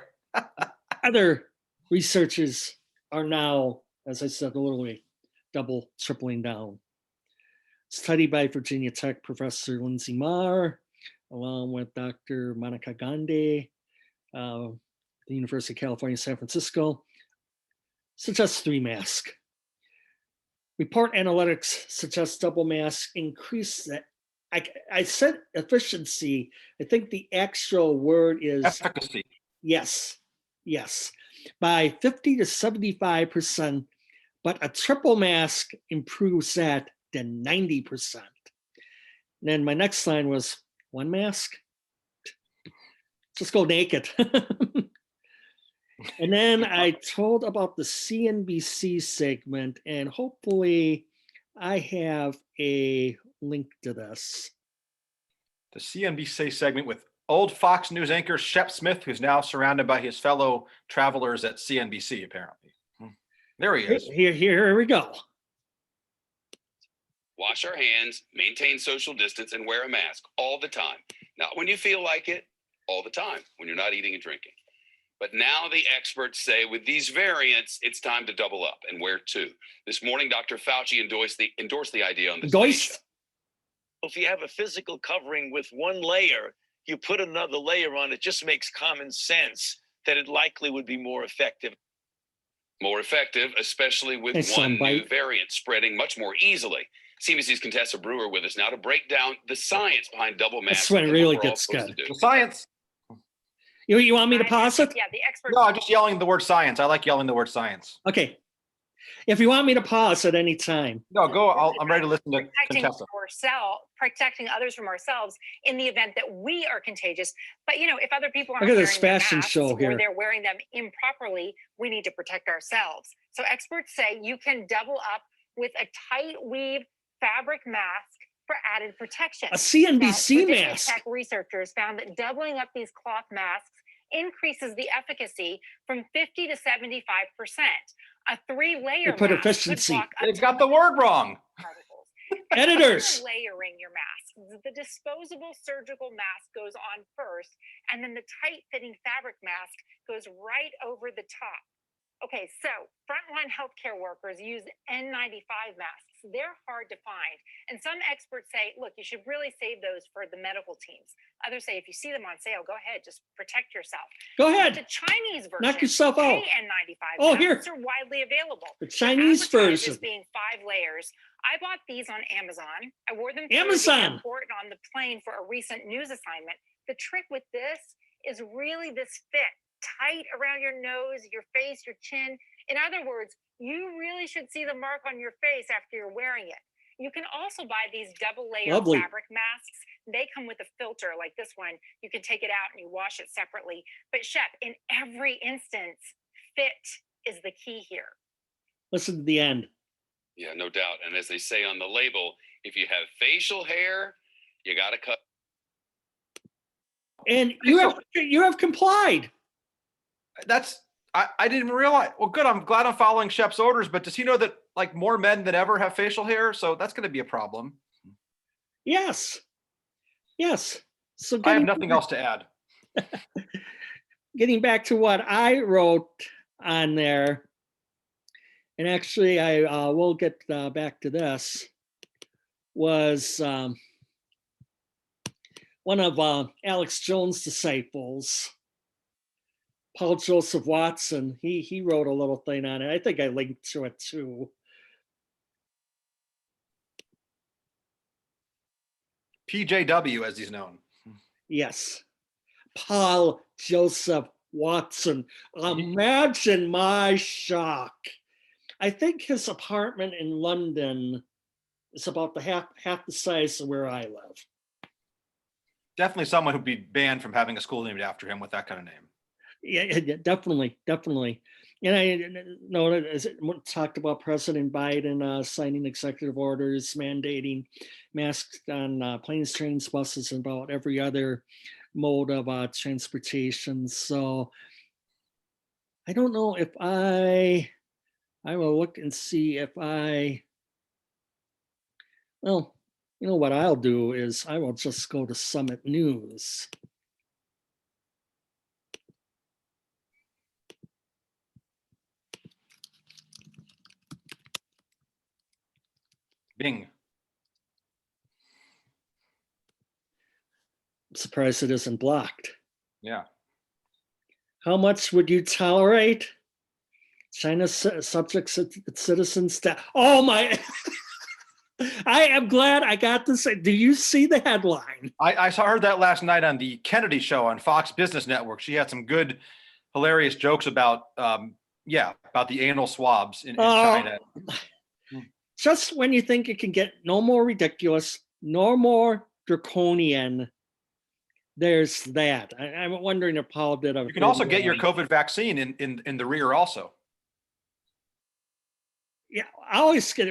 Other researchers are now, as I said, literally tripling down. Study by Virginia Tech Professor Lindsay Marr, along with Dr. Monica Gandhi, the University of California, San Francisco, suggests 3 masks. Report analytics suggests double mask increase the I said efficiency. I think the actual word is Efficacy. yes, by 50 to 75%, but a triple mask improves that to 90%. And then my next line was one mask, just go naked. And then I told about the CNBC segment, and hopefully I have a link to this. The CNBC segment with old Fox News anchor Shep Smith, who's now surrounded by his fellow travelers at CNBC, apparently. There he is. Here we go. Wash our hands, maintain social distance, and wear a mask all the time. Not when you feel like it, all the time, when you're not eating and drinking. But now the experts say with these variants, it's time to double up and wear two. This morning, Dr. Fauci endorsed the idea on the Endorsed? If you have a physical covering with one layer, you put another layer on, it just makes common sense that it likely would be more effective. More effective, especially with Nice one new soundbite. variant spreading much more easily. CBC's Contessa Brewer with us now to break down the science behind double masks. That's when it and really what we're all gets supposed good. to do. The science. You want me to pause it? Yeah, the experts. No, I'm just yelling the word science. I like yelling the word science. Okay. If you want me to pause at any time. No, go. I'm ready to listen to Contessa. Protecting others from ourselves in the event that we are contagious. But if other people aren't Look at wearing this their fashion masks show or here. they're wearing them improperly, we need to protect ourselves. So experts say you can double up with a tight weave fabric mask for added protection. A CNBC Now, mask. Tech researchers found that doubling up these cloth masks increases the efficacy from 50 to 75%. A three-layer They put mask efficiency. could block up They've to got the word wrong. particles. Editors. You're layering your mask. The disposable surgical mask goes on first, and then the tight-fitting fabric mask goes right over the top. Okay, so frontline healthcare workers use N95 masks. They're hard to find. And some experts say, look, you should really save those for the medical teams. Others say, if you see them on sale, go ahead, just protect yourself. Go The ahead. Chinese version, Knock yourself out. KN95 Oh, here. masks are widely available. The Chinese Advertised version. as being 5 layers. I bought these on Amazon. I wore them Amazon. through the airport and on the plane for a recent news assignment. The trick with this is really this fit. Tight around your nose, your face, your chin. In other words, you really should see the mark on your face after you're wearing it. You can also buy these double layer Lovely. fabric masks. They come with a filter like this one. You can take it out and you wash it separately. But Shep, in every instance, fit is the key here. Listen to the end. Yeah, no doubt. And as they say on the label, if you have facial hair, you got to cut. And you have complied. I didn't realize. Well, good. I'm glad I'm following Shep's orders, but does he know that like more men than ever have facial hair? So that's going to be a problem. Yes. So I have nothing else to add. Getting back to what I wrote on there, and actually I will get back to this, was one of Alex Jones' disciples, Paul Joseph Watson. He wrote a little thing on it. I think I linked to it too. PJW, as he's known. Yes. Paul Joseph Watson. Imagine my shock. I think his apartment in London is about the half the size of where I live. Definitely someone who'd be banned from having a school named after him with that kind of name. Yeah, definitely. And I know that as it talked about President Biden signing executive orders mandating masks on planes, trains, buses, and about every other mode of transportation. So I don't know if I will look and see if well, you know what I'll do is I will just go to Summit News. Bing. I'm surprised it isn't blocked. Yeah. How much would you tolerate China's subjects, its citizens? Oh my! I am glad I got to say, do you see the headline? Heard that last night on the Kennedy show on Fox Business Network. She had some good, hilarious jokes about, about the anal swabs in China. Just when you think it can get no more ridiculous, no more draconian, there's that. I'm wondering if Paul did a. You can also get your COVID vaccine in the rear also. Yeah, I always get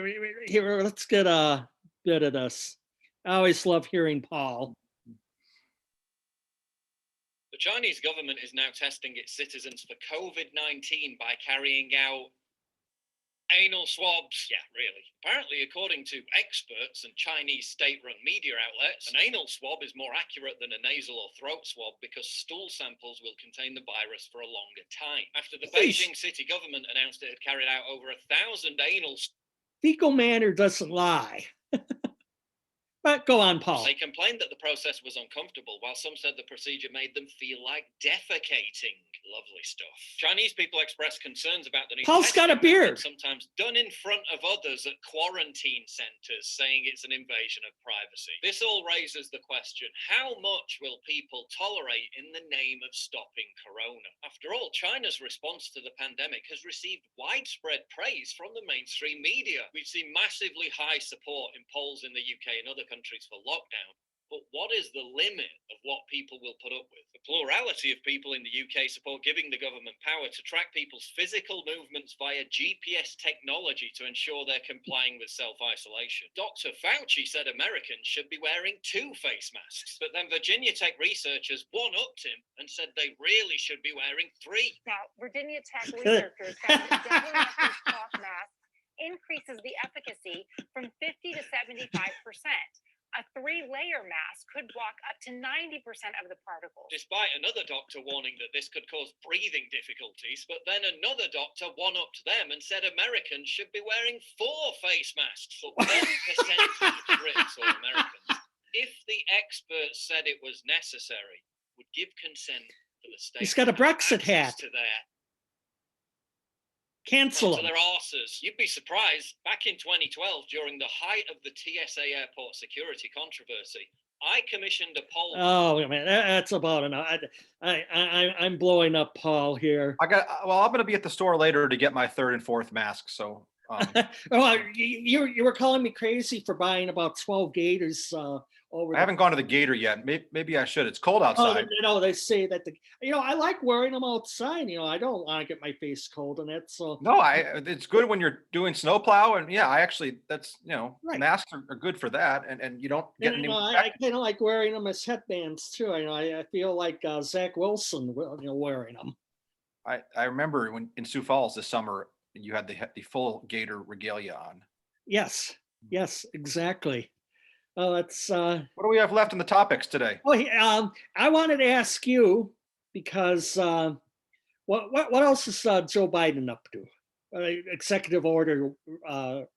here. Let's get a bit of this. I always love hearing Paul. The Chinese government is now testing its citizens for COVID-19 by carrying out anal swabs. Yeah, really. Apparently, according to experts and Chinese state-run media outlets, an anal swab is more accurate than a nasal or throat swab because stool samples will contain the virus for a longer time. After the Beijing city government announced it had carried out over 1,000 anal Fecal matter doesn't lie. But go on, Paul. They complained that the process was uncomfortable, while some said the procedure made them feel like defecating. Lovely stuff. Chinese people expressed concerns about the new Paul's got a beard. sometimes done in front of others at quarantine centers, saying it's an invasion of privacy. This all raises the question, how much will people tolerate in the name of stopping corona? After all, China's response to the pandemic has received widespread praise from the mainstream media. We've seen massively high support in polls in the UK and other countries for lockdown. But what is the limit of what people will put up with? The plurality of people in the UK support giving the government power to track people's physical movements via GPS technology to ensure they're complying with self-isolation. Dr. Fauci said Americans should be wearing 2 face masks, but then Virginia Tech researchers one-upped him and said they really should be wearing 3. Now, Virginia Tech researchers found that double method cloth mask increases the efficacy from 50 to 75%. A 3-layer mask could block up to 90% of the particles. Despite another doctor warning that this could cause breathing difficulties, but then another doctor one-upped them and said Americans should be wearing 4 face masks, but 1% of Brits or Americans, if the experts said it was necessary, would give consent for the state. He's got a Brexit hat. To their Cancel to him. their arses. You'd be surprised. Back in 2012, during the height of the TSA airport security controversy, I commissioned a poll. Oh man, that's about enough. I'm blowing up Paul here. I'm going to be at the store later to get my 3rd and 4th mask. So, you were calling me crazy for buying about 12 gators over. I haven't gone to the gator yet. Maybe I should. It's cold outside. They say that I like wearing them outside. I don't want to get my face cold in it. So no, it's good when you're doing snowplow, and I actually that's right. Masks are good for that, and you don't get any. I kind of like wearing them as headbands too. I feel like Zach Wilson, wearing them. I remember when in Sioux Falls this summer you had the full gator regalia on. Yes, exactly. Oh, that's. What do we have left in the topics today? Oh, I wanted to ask you because what else is Joe Biden up to? Executive order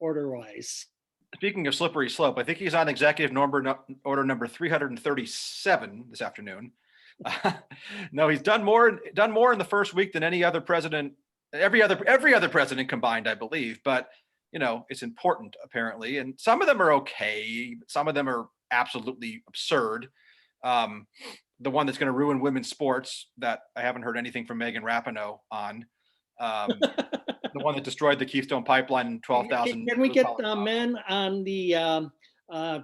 wise. Speaking of slippery slope, I think he's on executive order number 337 this afternoon. No, he's done more in the first week than any other president, every other president combined, I believe. But it's important apparently, and some of them are okay, but some of them are absolutely absurd. The one that's going to ruin women's sports that I haven't heard anything from Megan Rapinoe on. The one that destroyed the Keystone Pipeline and 12,000. Can we get men on the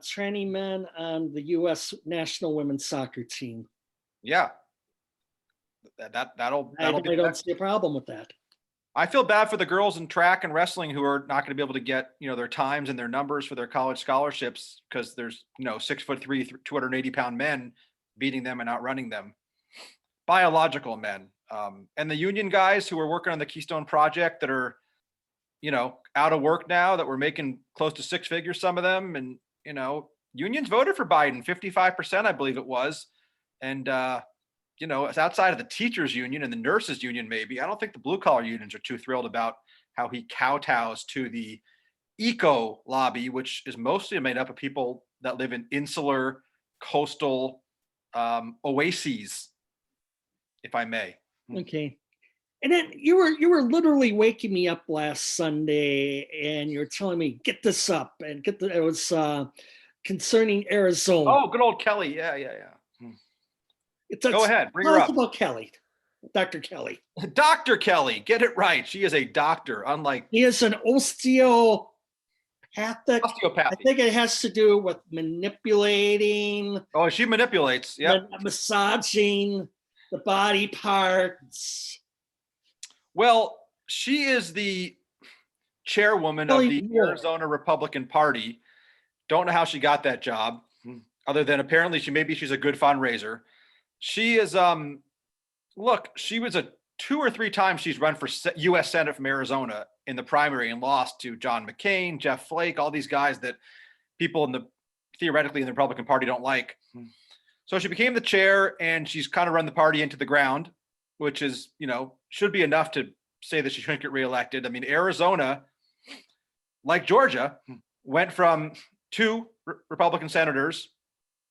training men on the U.S. national women's soccer team? Yeah, that'll I don't see a problem with that. I feel bad for the girls in track and wrestling who are not going to be able to get, their times and their numbers for their college scholarships because there's, 6'3", 280-pound men beating them and outrunning them. Biological men. And the union guys who are working on the Keystone Project that are, out of work now, that were making close to 6 figures, some of them. And, unions voted for Biden, 55%, I believe it was. And, it's outside of the teachers union and the nurses union, maybe. I don't think the blue collar unions are too thrilled about how he kowtows to the eco lobby, which is mostly made up of people that live in insular coastal oases, if I may. Okay. And then you were literally waking me up last Sunday, and you're telling me get this up and it was concerning Arizona. Oh, good old Kelly. Yeah. Go ahead, bring her Tell us up. about Kelly, Dr. Kelly. Dr. Kelly, get it right. She is a doctor, unlike He is an osteopathic. I osteopathy. think it has to do with manipulating, Oh, she manipulates. Yep. massaging the body parts. Well, she is the chairwoman of the Arizona Republican Party. Don't know how she got that job, other than apparently she's a good fundraiser. She is look, she was 2 or 3 times she's run for U.S. Senate from Arizona in the primary and lost to John McCain, Jeff Flake, all these guys that people theoretically in the Republican Party don't like. So she became the chair, and she's kind of run the party into the ground, which is, should be enough to say that she shouldn't get reelected. I mean, Arizona, like Georgia, went from 2 Republican senators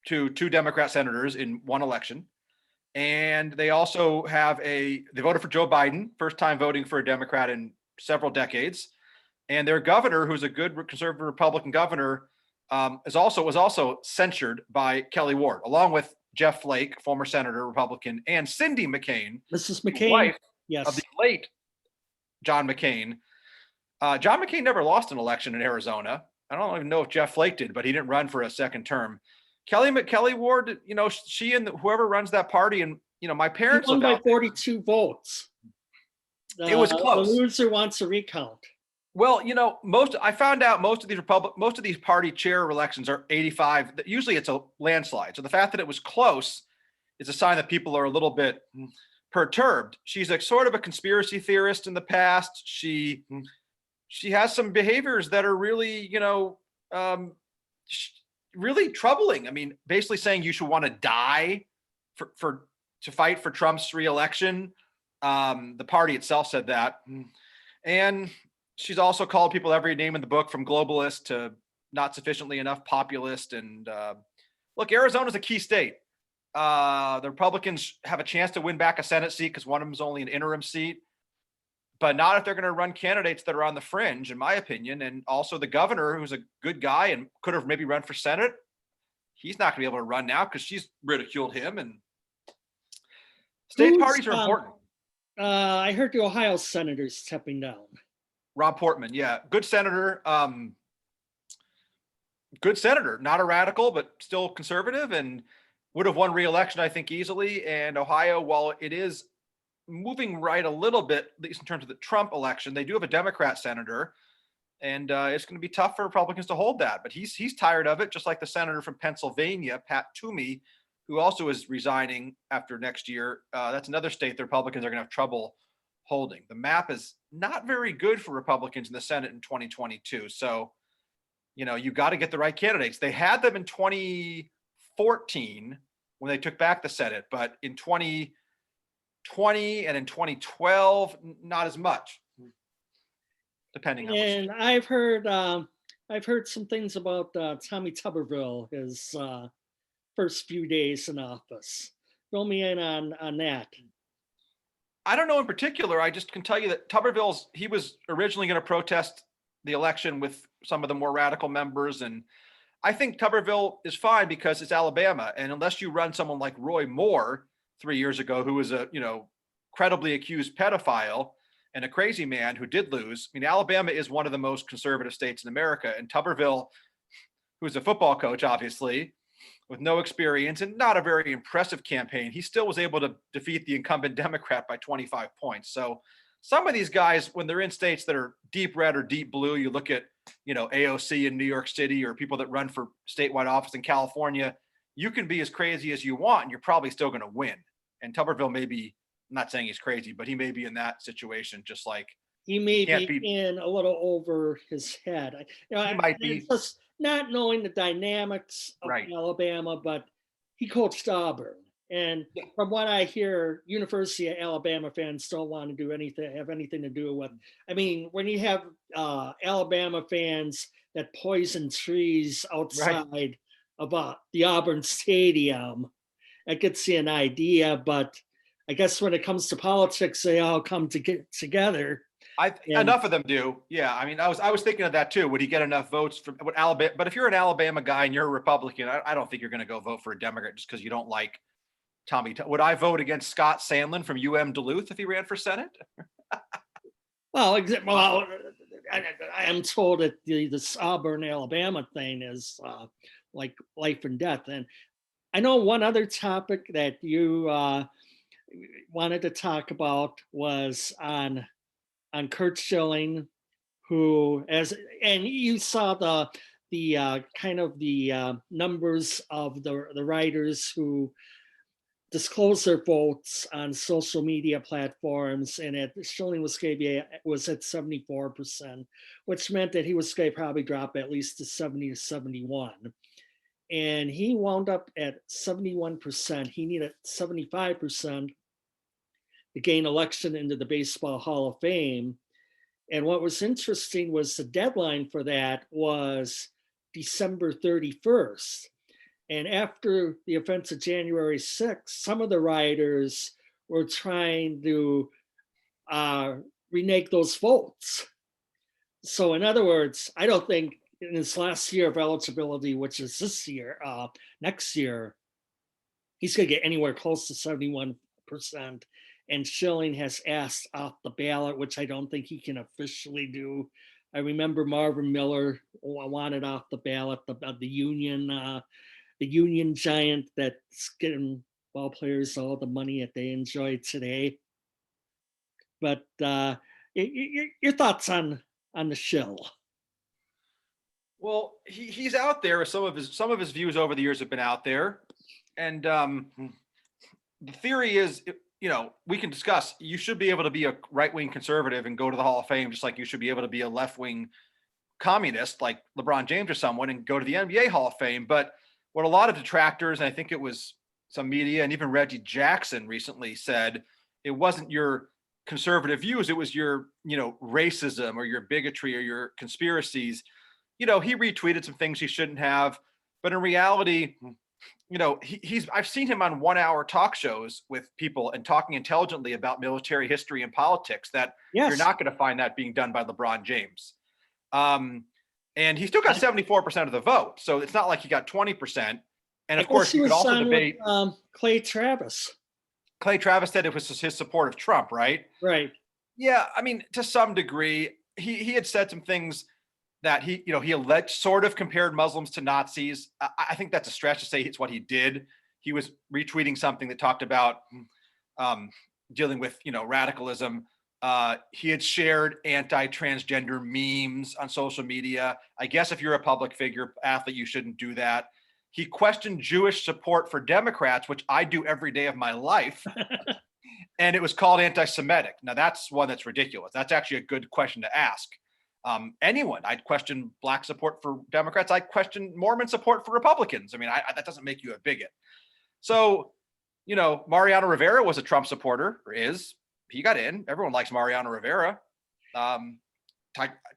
to 2 Democrat senators in one election. And they also they voted for Joe Biden, first time voting for a Democrat in several decades. And their governor, who's a good conservative Republican governor, was also censured by Kelly Ward, along with Jeff Flake, former senator, Republican, and Cindy McCain, Mrs. McCain, wife yes, of the late John McCain. John McCain never lost an election in Arizona. I don't even know if Jeff Flake did, but he didn't run for a second term. Kelly Ward, she and whoever runs that party, and my parents won by 42 votes. It was close. The loser wants a recount. Well, I found out most of these party chair elections are 85. Usually it's a landslide. So the fact that it was close is a sign that people are a little bit perturbed. She's sort of a conspiracy theorist in the past. She has some behaviors that are really, really troubling. I mean, basically saying you should want to die to fight for Trump's reelection. The party itself said that. And she's also called people every name in the book, from globalist to not sufficiently enough populist. And look, Arizona's a key state. The Republicans have a chance to win back a Senate seat because one of them is only an interim seat, but not if they're going to run candidates that are on the fringe, in my opinion. And also the governor, who's a good guy and could have maybe run for Senate, he's not going to be able to run now because she's ridiculed him. And state parties are important. I heard the Ohio senator's stepping down. Rob Portman, yeah, good senator. Not a radical, but still conservative, and would have won re-election, I think, easily. And Ohio, while it is moving right a little bit, at least in terms of the Trump election, they do have a Democrat senator, and it's going to be tough for Republicans to hold that. But he's tired of it, just like the senator from Pennsylvania, Pat Toomey, who also is resigning after next year. That's another state the Republicans are going to have trouble holding. The map is not very good for Republicans in the Senate in 2022. So, you got to get the right candidates. They had them in 2014 when they took back the Senate, but in 2020 and in 2012, not as much, depending on. And I've heard some things about Tommy Tuberville, his first few days in office. Fill me in on that. I don't know in particular. I just can tell you that he was originally going to protest the election with some of the more radical members. And I think Tuberville is fine because it's Alabama. And unless you run someone like Roy Moore 3 years ago, who was a, credibly accused pedophile and a crazy man who did lose. I mean, Alabama is one of the most conservative states in America. And Tuberville, who's a football coach, obviously, with no experience and not a very impressive campaign, he still was able to defeat the incumbent Democrat by 25 points. So some of these guys, when they're in states that are deep red or deep blue, you look at, AOC in New York City or people that run for statewide office in California, you can be as crazy as you want and you're probably still going to win. And Tuberville may be, I'm not saying he's crazy, but he may be in that situation, just like he may be in a little over his head. He might be. Just not knowing the dynamics of Alabama, but he coached Auburn. And from what I hear, University of Alabama fans don't want to have anything to do with. I mean, when you have Alabama fans that poison trees outside of the Auburn Stadium, that gets you an idea. But I guess when it comes to politics, they all come to get together. And- Enough of them do. Yeah. I mean, I was thinking of that too. Would he get enough votes from what Alabama? But if you're an Alabama guy and you're a Republican, I don't think you're going to go vote for a Democrat just because you don't like Tommy. Would I vote against Scott Sandlin from UM Duluth if he ran for Senate? Well, I am told that this Auburn, Alabama thing is like life and death. And I know one other topic that you wanted to talk about was on Kurt Schilling, who and you saw the kind of the numbers of the writers who disclose their votes on social media platforms, and Schilling was at 74%, which meant that he was going to probably drop at least to 70 to 71. And he wound up at 71%. He needed 75% to gain election into the Baseball Hall of Fame. And what was interesting was the deadline for that was December 31st. And after the events of January 6th, some of the writers were trying to renege those votes. So in other words, I don't think in his last year of eligibility, which is this year, next year, he's going to get anywhere close to 71%. And Schilling has asked off the ballot, which I don't think he can officially do. I remember Marvin Miller wanted off the ballot, the union giant that's getting ball players all the money that they enjoy today. But your thoughts on the Schill? Well, he's out there. Some of his views over the years have been out there, and the theory is, we can discuss. You should be able to be a right-wing conservative and go to the Hall of Fame, just like you should be able to be a left-wing communist, like LeBron James or someone, and go to the NBA Hall of Fame. But what a lot of detractors, and I think it was some media and even Reggie Jackson recently said, it wasn't your conservative views, it was your, racism or your bigotry or your conspiracies. He retweeted some things he shouldn't have, but in reality, I've seen him on 1 hour talk shows with people and talking intelligently about military history and politics that You're not going to find that being done by LeBron James. And he still got 74% of the vote. So it's not like he got 20%. And of course, you could also debate Clay Travis. Clay Travis said it was his support of Trump, right? Right. Yeah. I mean, to some degree, he had said some things that he alleged sort of compared Muslims to Nazis. I think that's a stretch to say it's what he did. He was retweeting something that talked about dealing with, radicalism. He had shared anti-transgender memes on social media. I guess if you're a public figure, athlete, you shouldn't do that. He questioned Jewish support for Democrats, which I do every day of my life. And it was called anti-Semitic. Now that's one that's ridiculous. That's actually a good question to ask. Anyone. I'd question Black support for Democrats. I'd question Mormon support for Republicans. I mean, that doesn't make you a bigot. So, Mariano Rivera was a Trump supporter, or is. He got in. Everyone likes Mariano Rivera.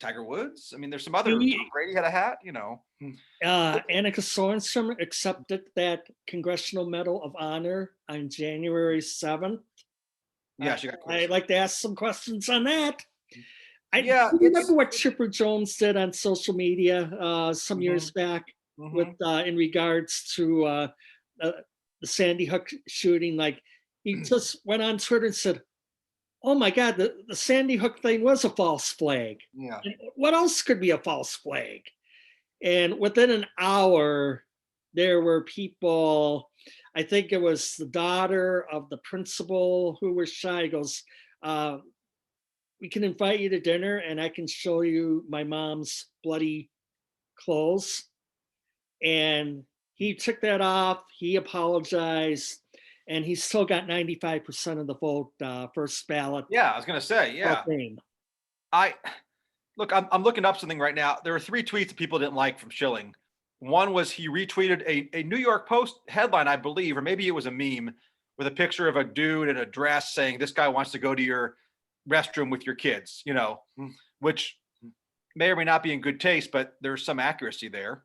Tiger Woods. I mean, there's some other. Brady had a hat, Annika Sorensen accepted that Congressional Medal of Honor on January 7th. Yeah, she got. I'd like to ask some questions on that. Yeah, you remember what Chipper Jones did on social media some years back with in regards to the Sandy Hook shooting? Like, he just went on Twitter and said, "Oh my God, the Sandy Hook thing was a false flag. Yeah. And what else could be a false flag?" And within an hour, there were people. I think it was the daughter of the principal who was shy. He goes, "We can invite you to dinner and I can show you my mom's bloody clothes." And he took that off. He apologized, and he still got 95% of the vote, first ballot. Yeah, I was going to say, yeah. I'm looking up something right now. There were 3 tweets that people didn't like from Schilling. One was he retweeted a New York Post headline, I believe, or maybe it was a meme with a picture of a dude in a dress saying, "This guy wants to go to your restroom with your kids," which may or may not be in good taste, but there's some accuracy there.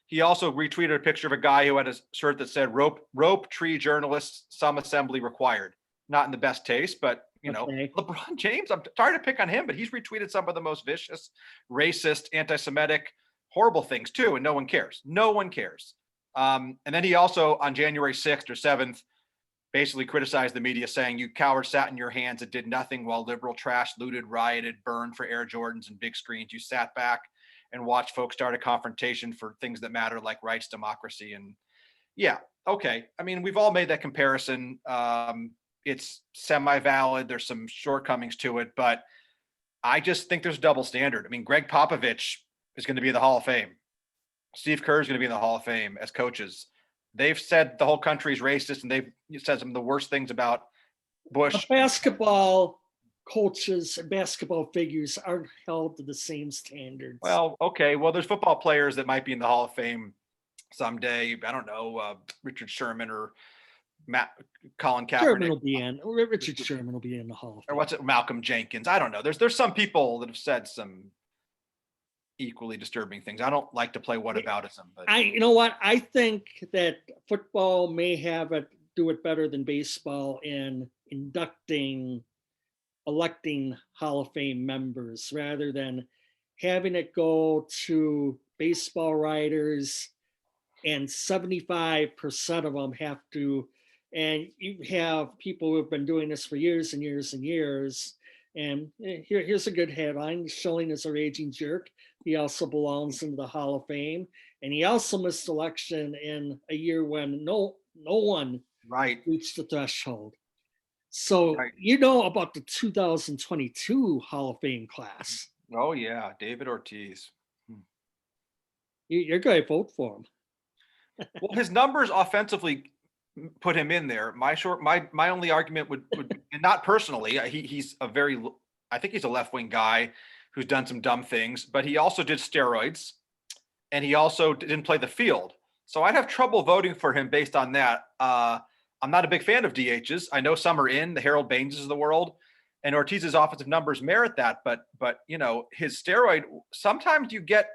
he also retweeted a picture of a guy who had a shirt that said rope tree journalists, some assembly required. Not in the best taste, but Okay. LeBron James, I'm sorry to pick on him, but he's retweeted some of the most vicious, racist, anti-Semitic, horrible things too, and no one cares. No one cares. And then he also, on January 6th or 7th, basically criticized the media, saying, "You cowards sat in your hands and did nothing while liberal trash looted, rioted, burned for Air Jordans and big screens. You sat back and watched folks start a confrontation for things that matter, like rights, democracy." And yeah, okay. I mean, we've all made that comparison. It's semi-valid. There's some shortcomings to it, but I just think there's a double standard. I mean, Greg Popovich is going to be in the Hall of Fame. Steve Kerr is going to be in the Hall of Fame as coaches. They've said the whole country's racist, and they've said some of the worst things about Bush. Basketball coaches and basketball figures aren't held to the same standards. Well, okay. Well, there's football players that might be in the Hall of Fame someday. I don't know, Richard Sherman or Colin Kaepernick. Sherman will be in. Richard Sherman will be in the Hall of Fame. Or what's it? Malcolm Jenkins. I don't know. There's some people that have said some equally disturbing things. I don't like to play whataboutism, but You know what? I think that football may do it better than baseball in electing Hall of Fame members, rather than having it go to baseball writers, and 75% of them have to. And you have people who have been doing this for years and years and years. And here's a good headline: Schilling is a raging jerk. He also belongs into the Hall of Fame, and he also missed election in a year when no one right reached the threshold. So Right. About the 2022 Hall of Fame class. Oh yeah, David Ortiz. You're going to vote for him. Well, his numbers offensively put him in there. My only argument would and not personally, he's I think he's a left-wing guy who's done some dumb things, but he also did steroids, and he also didn't play the field. So I'd have trouble voting for him based on that. I'm not a big fan of DHs. I know some are in, the Harold Baineses of the world, and Ortiz's offensive numbers merit that. But his steroid, sometimes you get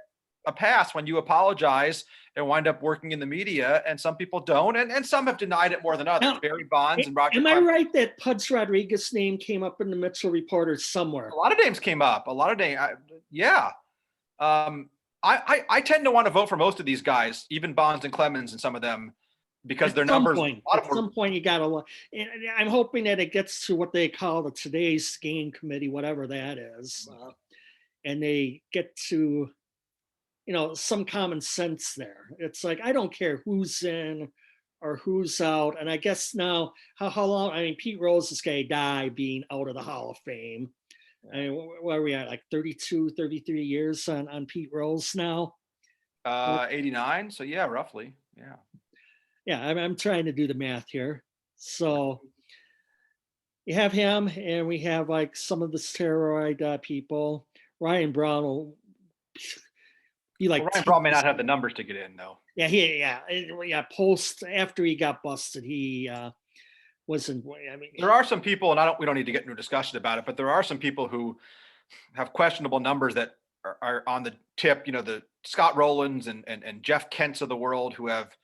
a pass when you apologize and wind up working in the media, and some people don't, and some have denied it more than others. Now, Barry Bonds and Roger Am Clemens. I right that Pudge Rodriguez' name came up in the Mitchell Reporter somewhere? A lot of names came up. Yeah. I tend to want to vote for most of these guys, even Bonds and Clemens and some of them, because their numbers. At some point, you got to. I'm hoping that it gets to what they call the Today's Game Committee, whatever that is, and they get to, some common sense there. It's like, I don't care who's in or who's out, and I guess now how long? I mean, Pete Rose is going to die being out of the Hall of Fame. I mean, where are we at? Like 32, 33 years on Pete Rose now? 89. So yeah, roughly. Yeah. Yeah, I'm trying to do the math here. So you have him, and we have like some of the steroid people. Ryan Brown will be like. Ryan Brown may not have the numbers to get in, though. Yeah. Post after he got busted, he wasn't. I mean, there are some people, and we don't need to get into a discussion about it, but there are some people who have questionable numbers that are on the tip. The Scott Rowlands and Jeff Kents of the world, who have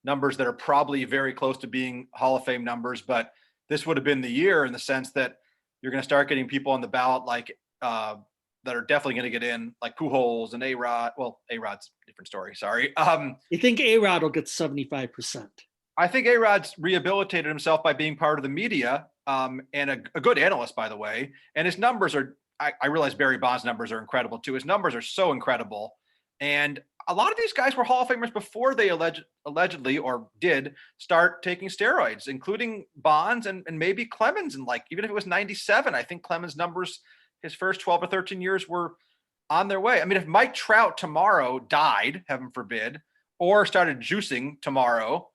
numbers that are probably very close to being Hall of Fame numbers. But this would have been the year, in the sense that you're going to start getting people on the ballot like that are definitely going to get in, like Pujols and A-Rod. Well, A-Rod's a different story. Sorry. You think A-Rod will get 75%? I think A-Rod's rehabilitated himself by being part of the media, and a good analyst, by the way. And his numbers are, I realize Barry Bonds' numbers are incredible too. His numbers are so incredible. And a lot of these guys were Hall of Famers before they allegedly or did start taking steroids, including Bonds and maybe Clemens. And even if it was 97, I think Clemens' numbers his first 12 or 13 years were on their way. I mean, if Mike Trout tomorrow died, heaven forbid, or started juicing tomorrow,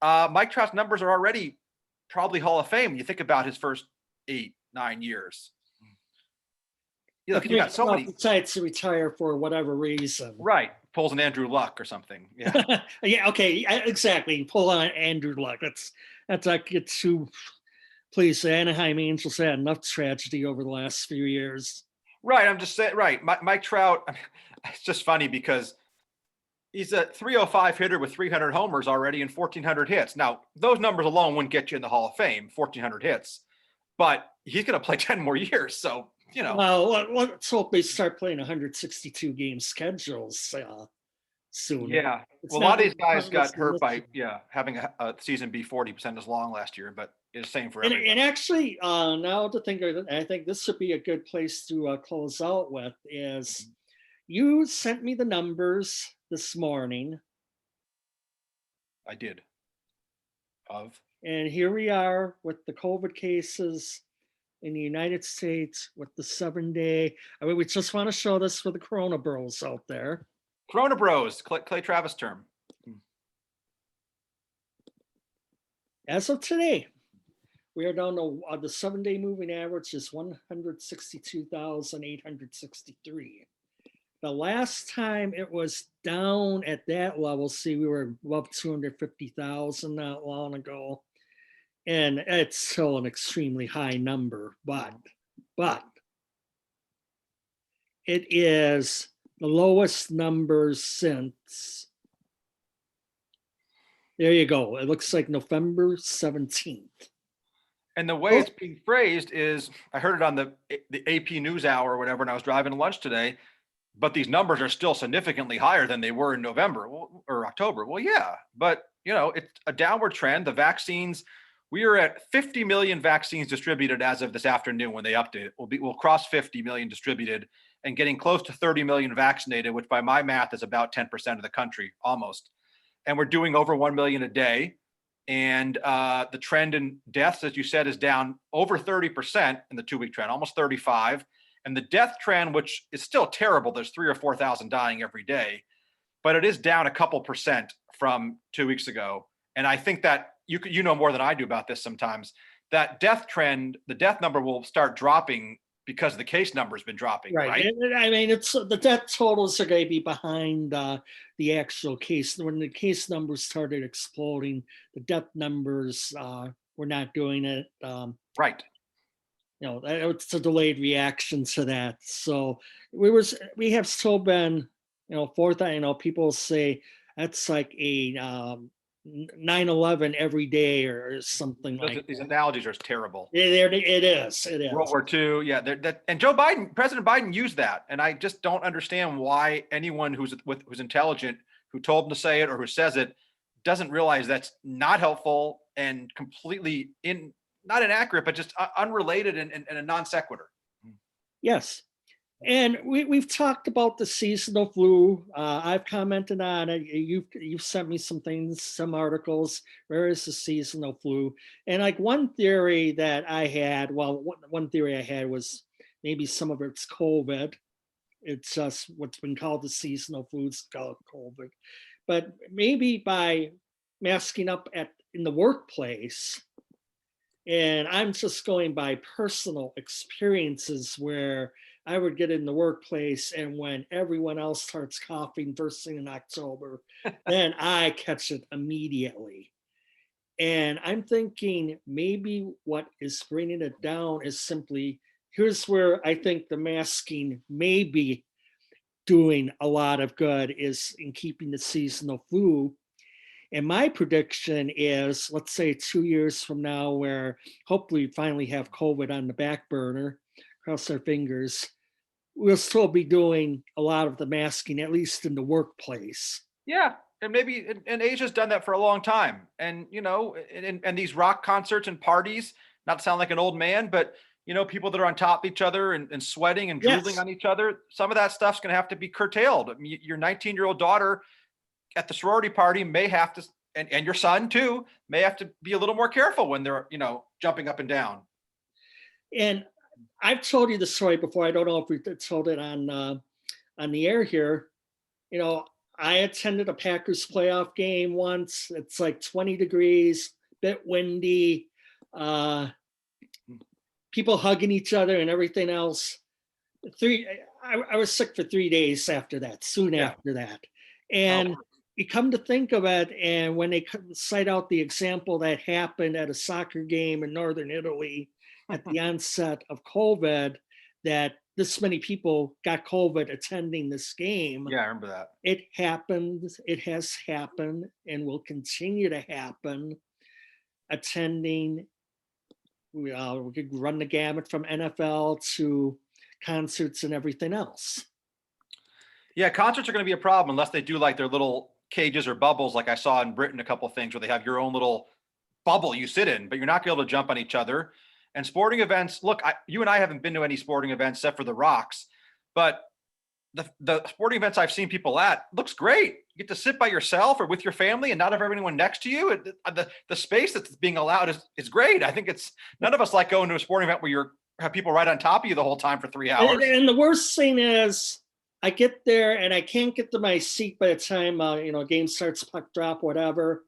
Mike Trout's numbers are already probably Hall of Fame when you think about his first 8-9 years. You got so many. Decides to retire for whatever reason. Right. Pulls an Andrew Luck or something. Yeah. Yeah. Okay. Exactly. Pull on Andrew Luck. That's like it's too. Please, the Anaheim Angels had enough tragedy over the last few years. Right. I'm just saying. Right. Mike Trout. It's just funny because he's a 305 hitter with 300 homers already and 1,400 hits. Now, those numbers alone wouldn't get you in the Hall of Fame, 1,400 hits, but he's going to play 10 more years. So, you know. Well, let's hope they start playing 162 game schedules soon. Yeah. It's Well, a lot not of these guys got pointless to hurt by, listen. having a season be 40% as long last year, but it's the same for And everybody. actually, now to think of it, I think this would be a good place to close out with is you sent me the numbers this morning, I did. Of. and here we are with the COVID cases in the United States with the 7-day. I mean, we just want to show this for the Corona Bros out there. Corona Bros, Clay Travis term. As of today, we are down to the 7-day moving average is 162,863. The last time it was down at that level, see, we were above 250,000 not long ago. And it's still an extremely high number, but it is the lowest numbers since, there you go. It looks like November 17th. And the way it's being phrased is, I heard it on the AP News Hour or whatever, and I was driving to lunch today, but these numbers are still significantly higher than they were in November or October. Well, yeah, but it's a downward trend. The vaccines, we are at 50 million vaccines distributed as of this afternoon when they update it. We'll cross 50 million distributed and getting close to 30 million vaccinated, which by my math is about 10% of the country, almost. And we're doing over 1 million a day. And the trend in deaths, as you said, is down over 30% in the 2-week trend, almost 35. And the death trend, which is still terrible, there's 3,000 or 4,000 dying every day, but it is down a couple percent from 2 weeks ago. And I think that you know more than I do about this sometimes, that death trend, the death number will start dropping because the case number has been dropping, right? I mean, it's the death totals are going to be behind the actual case. When the case numbers started exploding, the death numbers were not doing it. Right. It's a delayed reaction to that. So we have still been, people say that's like a 9/11 every day or something like These that. analogies are terrible. It is. World War II, yeah. And President Biden used that, and I just don't understand why anyone who's intelligent, who told him to say it or who says it, doesn't realize that's not helpful and completely not inaccurate, but just unrelated and a non sequitur. Yes. And we've talked about the seasonal flu. I've commented on it. You've sent me some things, some articles. Where is the seasonal flu? And like one theory that I had, one theory I had was maybe some of it's COVID. It's just what's been called the seasonal flu, it's called COVID. But maybe by masking up in the workplace, and I'm just going by personal experiences where I would get in the workplace, and when everyone else starts coughing first thing in October, then I catch it immediately. And I'm thinking maybe what is bringing it down is simply, here's where I think the masking may be doing a lot of good, is in keeping the seasonal flu. And my prediction is, let's say 2 years from now, where hopefully we finally have COVID on the back burner, cross our fingers, we'll still be doing a lot of the masking, at least in the workplace. Yeah. And maybe, and Asia's done that for a long time. And, and these rock concerts and parties, not to sound like an old man, but, people that are on top of each other and sweating and drooling on each other, some of that stuff's going to have to be curtailed. I mean, your 19-year-old daughter at the sorority party may have to, and your son too, may have to be a little more careful when they're, jumping up and down. And I've told you the story before. I don't know if we told it on the air here. I attended a Packers playoff game once. It's like 20 degrees, bit windy, people hugging each other and everything else. I was sick for 3 days after that, after that. And you come to think of it, and when they cite out the example that happened at a soccer game in northern Italy at the onset of COVID, that this many people got COVID attending this game. Yeah, I remember that. It happened, it has happened, and will continue to happen. Attending, we could run the gamut from NFL to concerts and everything else. Yeah, concerts are going to be a problem unless they do like their little cages or bubbles, like I saw in Britain, a couple of things where they have your own little bubble you sit in, but you're not going to be able to jump on each other. And sporting events, look, you and I haven't been to any sporting events except for the Rocks, but the sporting events I've seen people at looks great. You get to sit by yourself or with your family and not have anyone next to you. The space that's being allowed is great. I think it's, none of us like going to a sporting event where you have people right on top of you the whole time for 3 hours. And the worst thing is, I get there and I can't get to my seat by the time game starts, puck drop, whatever.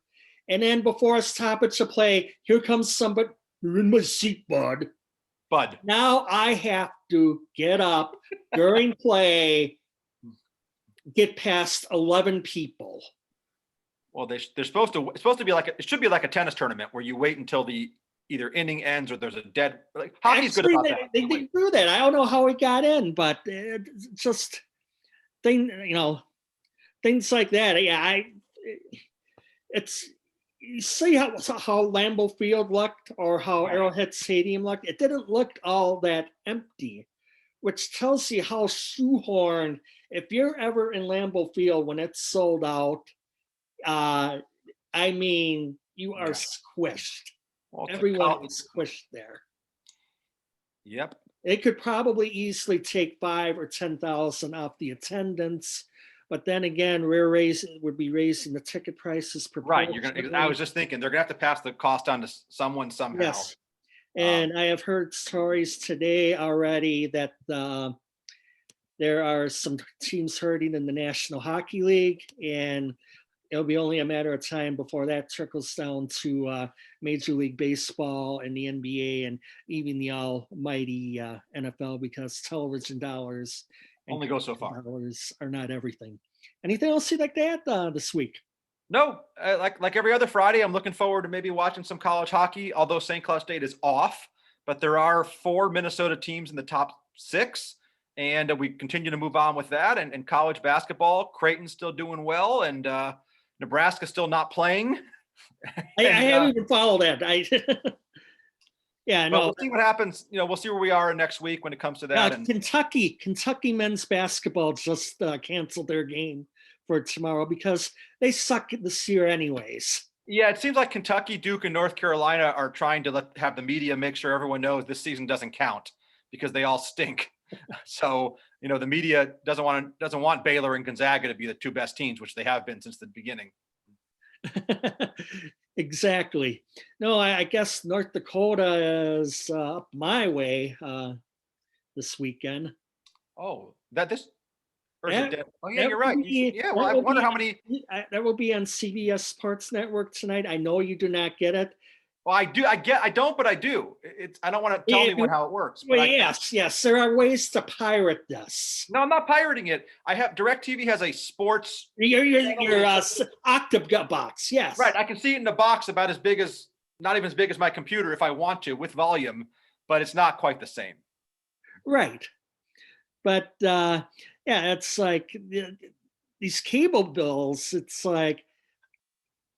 And then before a stoppage to play, here comes somebody. You're in my seat, bud. Now I have to get up during play, get past 11 people. Well, they're supposed to. It's supposed to be like it should be like a tennis tournament where you wait until the either inning ends or there's a dead. Like, hockey's good about that. They do that. I don't know how he got in, but it's just things like that. Yeah, it's. You see how Lambeau Field looked or how Arrowhead Stadium looked? It didn't look all that empty, which tells you how shoehorned. If you're ever in Lambeau Field when it's sold out, I mean, you are squished. Well, Everyone is squished there. Yep. It could probably easily take 5,000 or 10,000 off the attendance. But then again, would be raising the ticket prices. Right. I was just thinking they're gonna have to pass the cost on to someone somehow. Yes. And I have heard stories today already that there are some teams hurting in the National Hockey League, and it'll be only a matter of time before that trickles down to Major League Baseball and the NBA and even the almighty NFL, because television dollars only go so far. Dollars are not everything. Anything else you like that this week? No, like every other Friday, I'm looking forward to maybe watching some college hockey, although St. Cloud State is off, but there are 4 Minnesota teams in the top 6. And we continue to move on with that. And college basketball, Creighton's still doing well, and Nebraska's still not playing. I haven't even followed that. Yeah, I know. We'll see what happens. We'll see where we are next week when it comes to that. And Kentucky men's basketball just canceled their game for tomorrow because they suck this year anyways. Yeah, it seems like Kentucky, Duke, and North Carolina are trying to have the media make sure everyone knows this season doesn't count because they all stink. So, the media doesn't want Baylor and Gonzaga to be the 2 best teams, which they have been since the beginning. Exactly. No, I guess North Dakota is up my way this weekend. Oh, yeah, you're right. Well, I wonder how many. That will be on CBS Sports Network tonight. I know you do not get it. Well, I do. I don't, but I do. I don't want to tell anyone how it works. But yes. There are ways to pirate this. No, I'm not pirating it. I have DirecTV has a sports. Your Octave box. Yes. Right. I can see it in the box about not even as big as my computer if I want to with volume, but it's not quite the same. Right. But it's like these cable bills. It's like,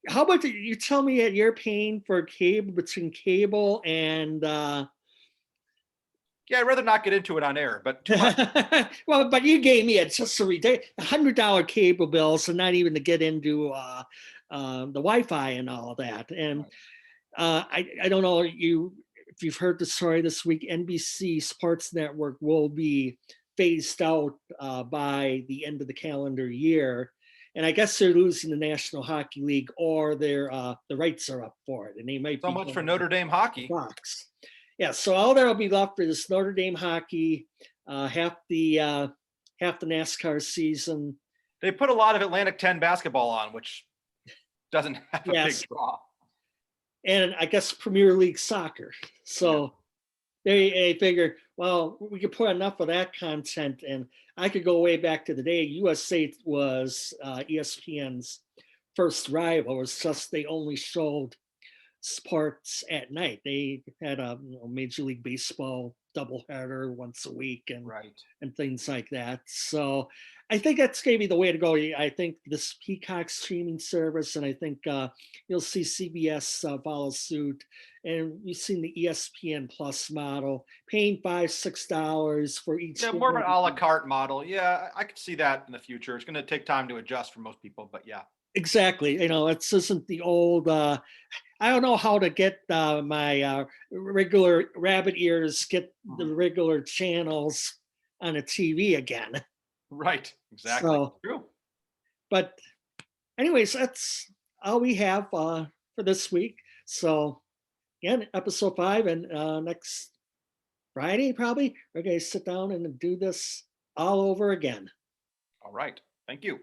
how much you tell me that you're paying for cable between cable and yeah, I'd rather not get into it on air, but well, but you gave me just a $100 cable bill, so not even to get into the Wi-Fi and all that. And I don't know if you've heard the story this week. NBC Sports Network will be phased out by the end of the calendar year. And I guess they're losing the National Hockey League, or the rights are up for it, and they might. So much for Notre Dame hockey. Box. Yeah, so all there'll be left is Notre Dame hockey, half the NASCAR season. They put a lot of Atlantic 10 basketball on, which doesn't have a big draw. And I guess Premier League soccer. So they figured, well, we could put enough of that content, and I could go way back to the day. USA was ESPN's first rival. It was just they only showed sports at night. They had a Major League Baseball doubleheader once a week Right. and things like that. So I think that's going to be the way to go. I think this Peacock streaming service, and I think you'll see CBS follow suit. And you've seen the ESPN Plus model, paying $5-6 for each. Yeah, more of an a la carte model. Yeah, I could see that in the future. It's going to take time to adjust for most people, but yeah. Exactly. It isn't the old. I don't know how to get my regular rabbit ears get the regular channels on a TV again. Right. Exactly. So, True. but anyways, that's all we have for this week. So again, episode 5, and next Friday probably we're going to sit down and do this all over again. All right. Thank you.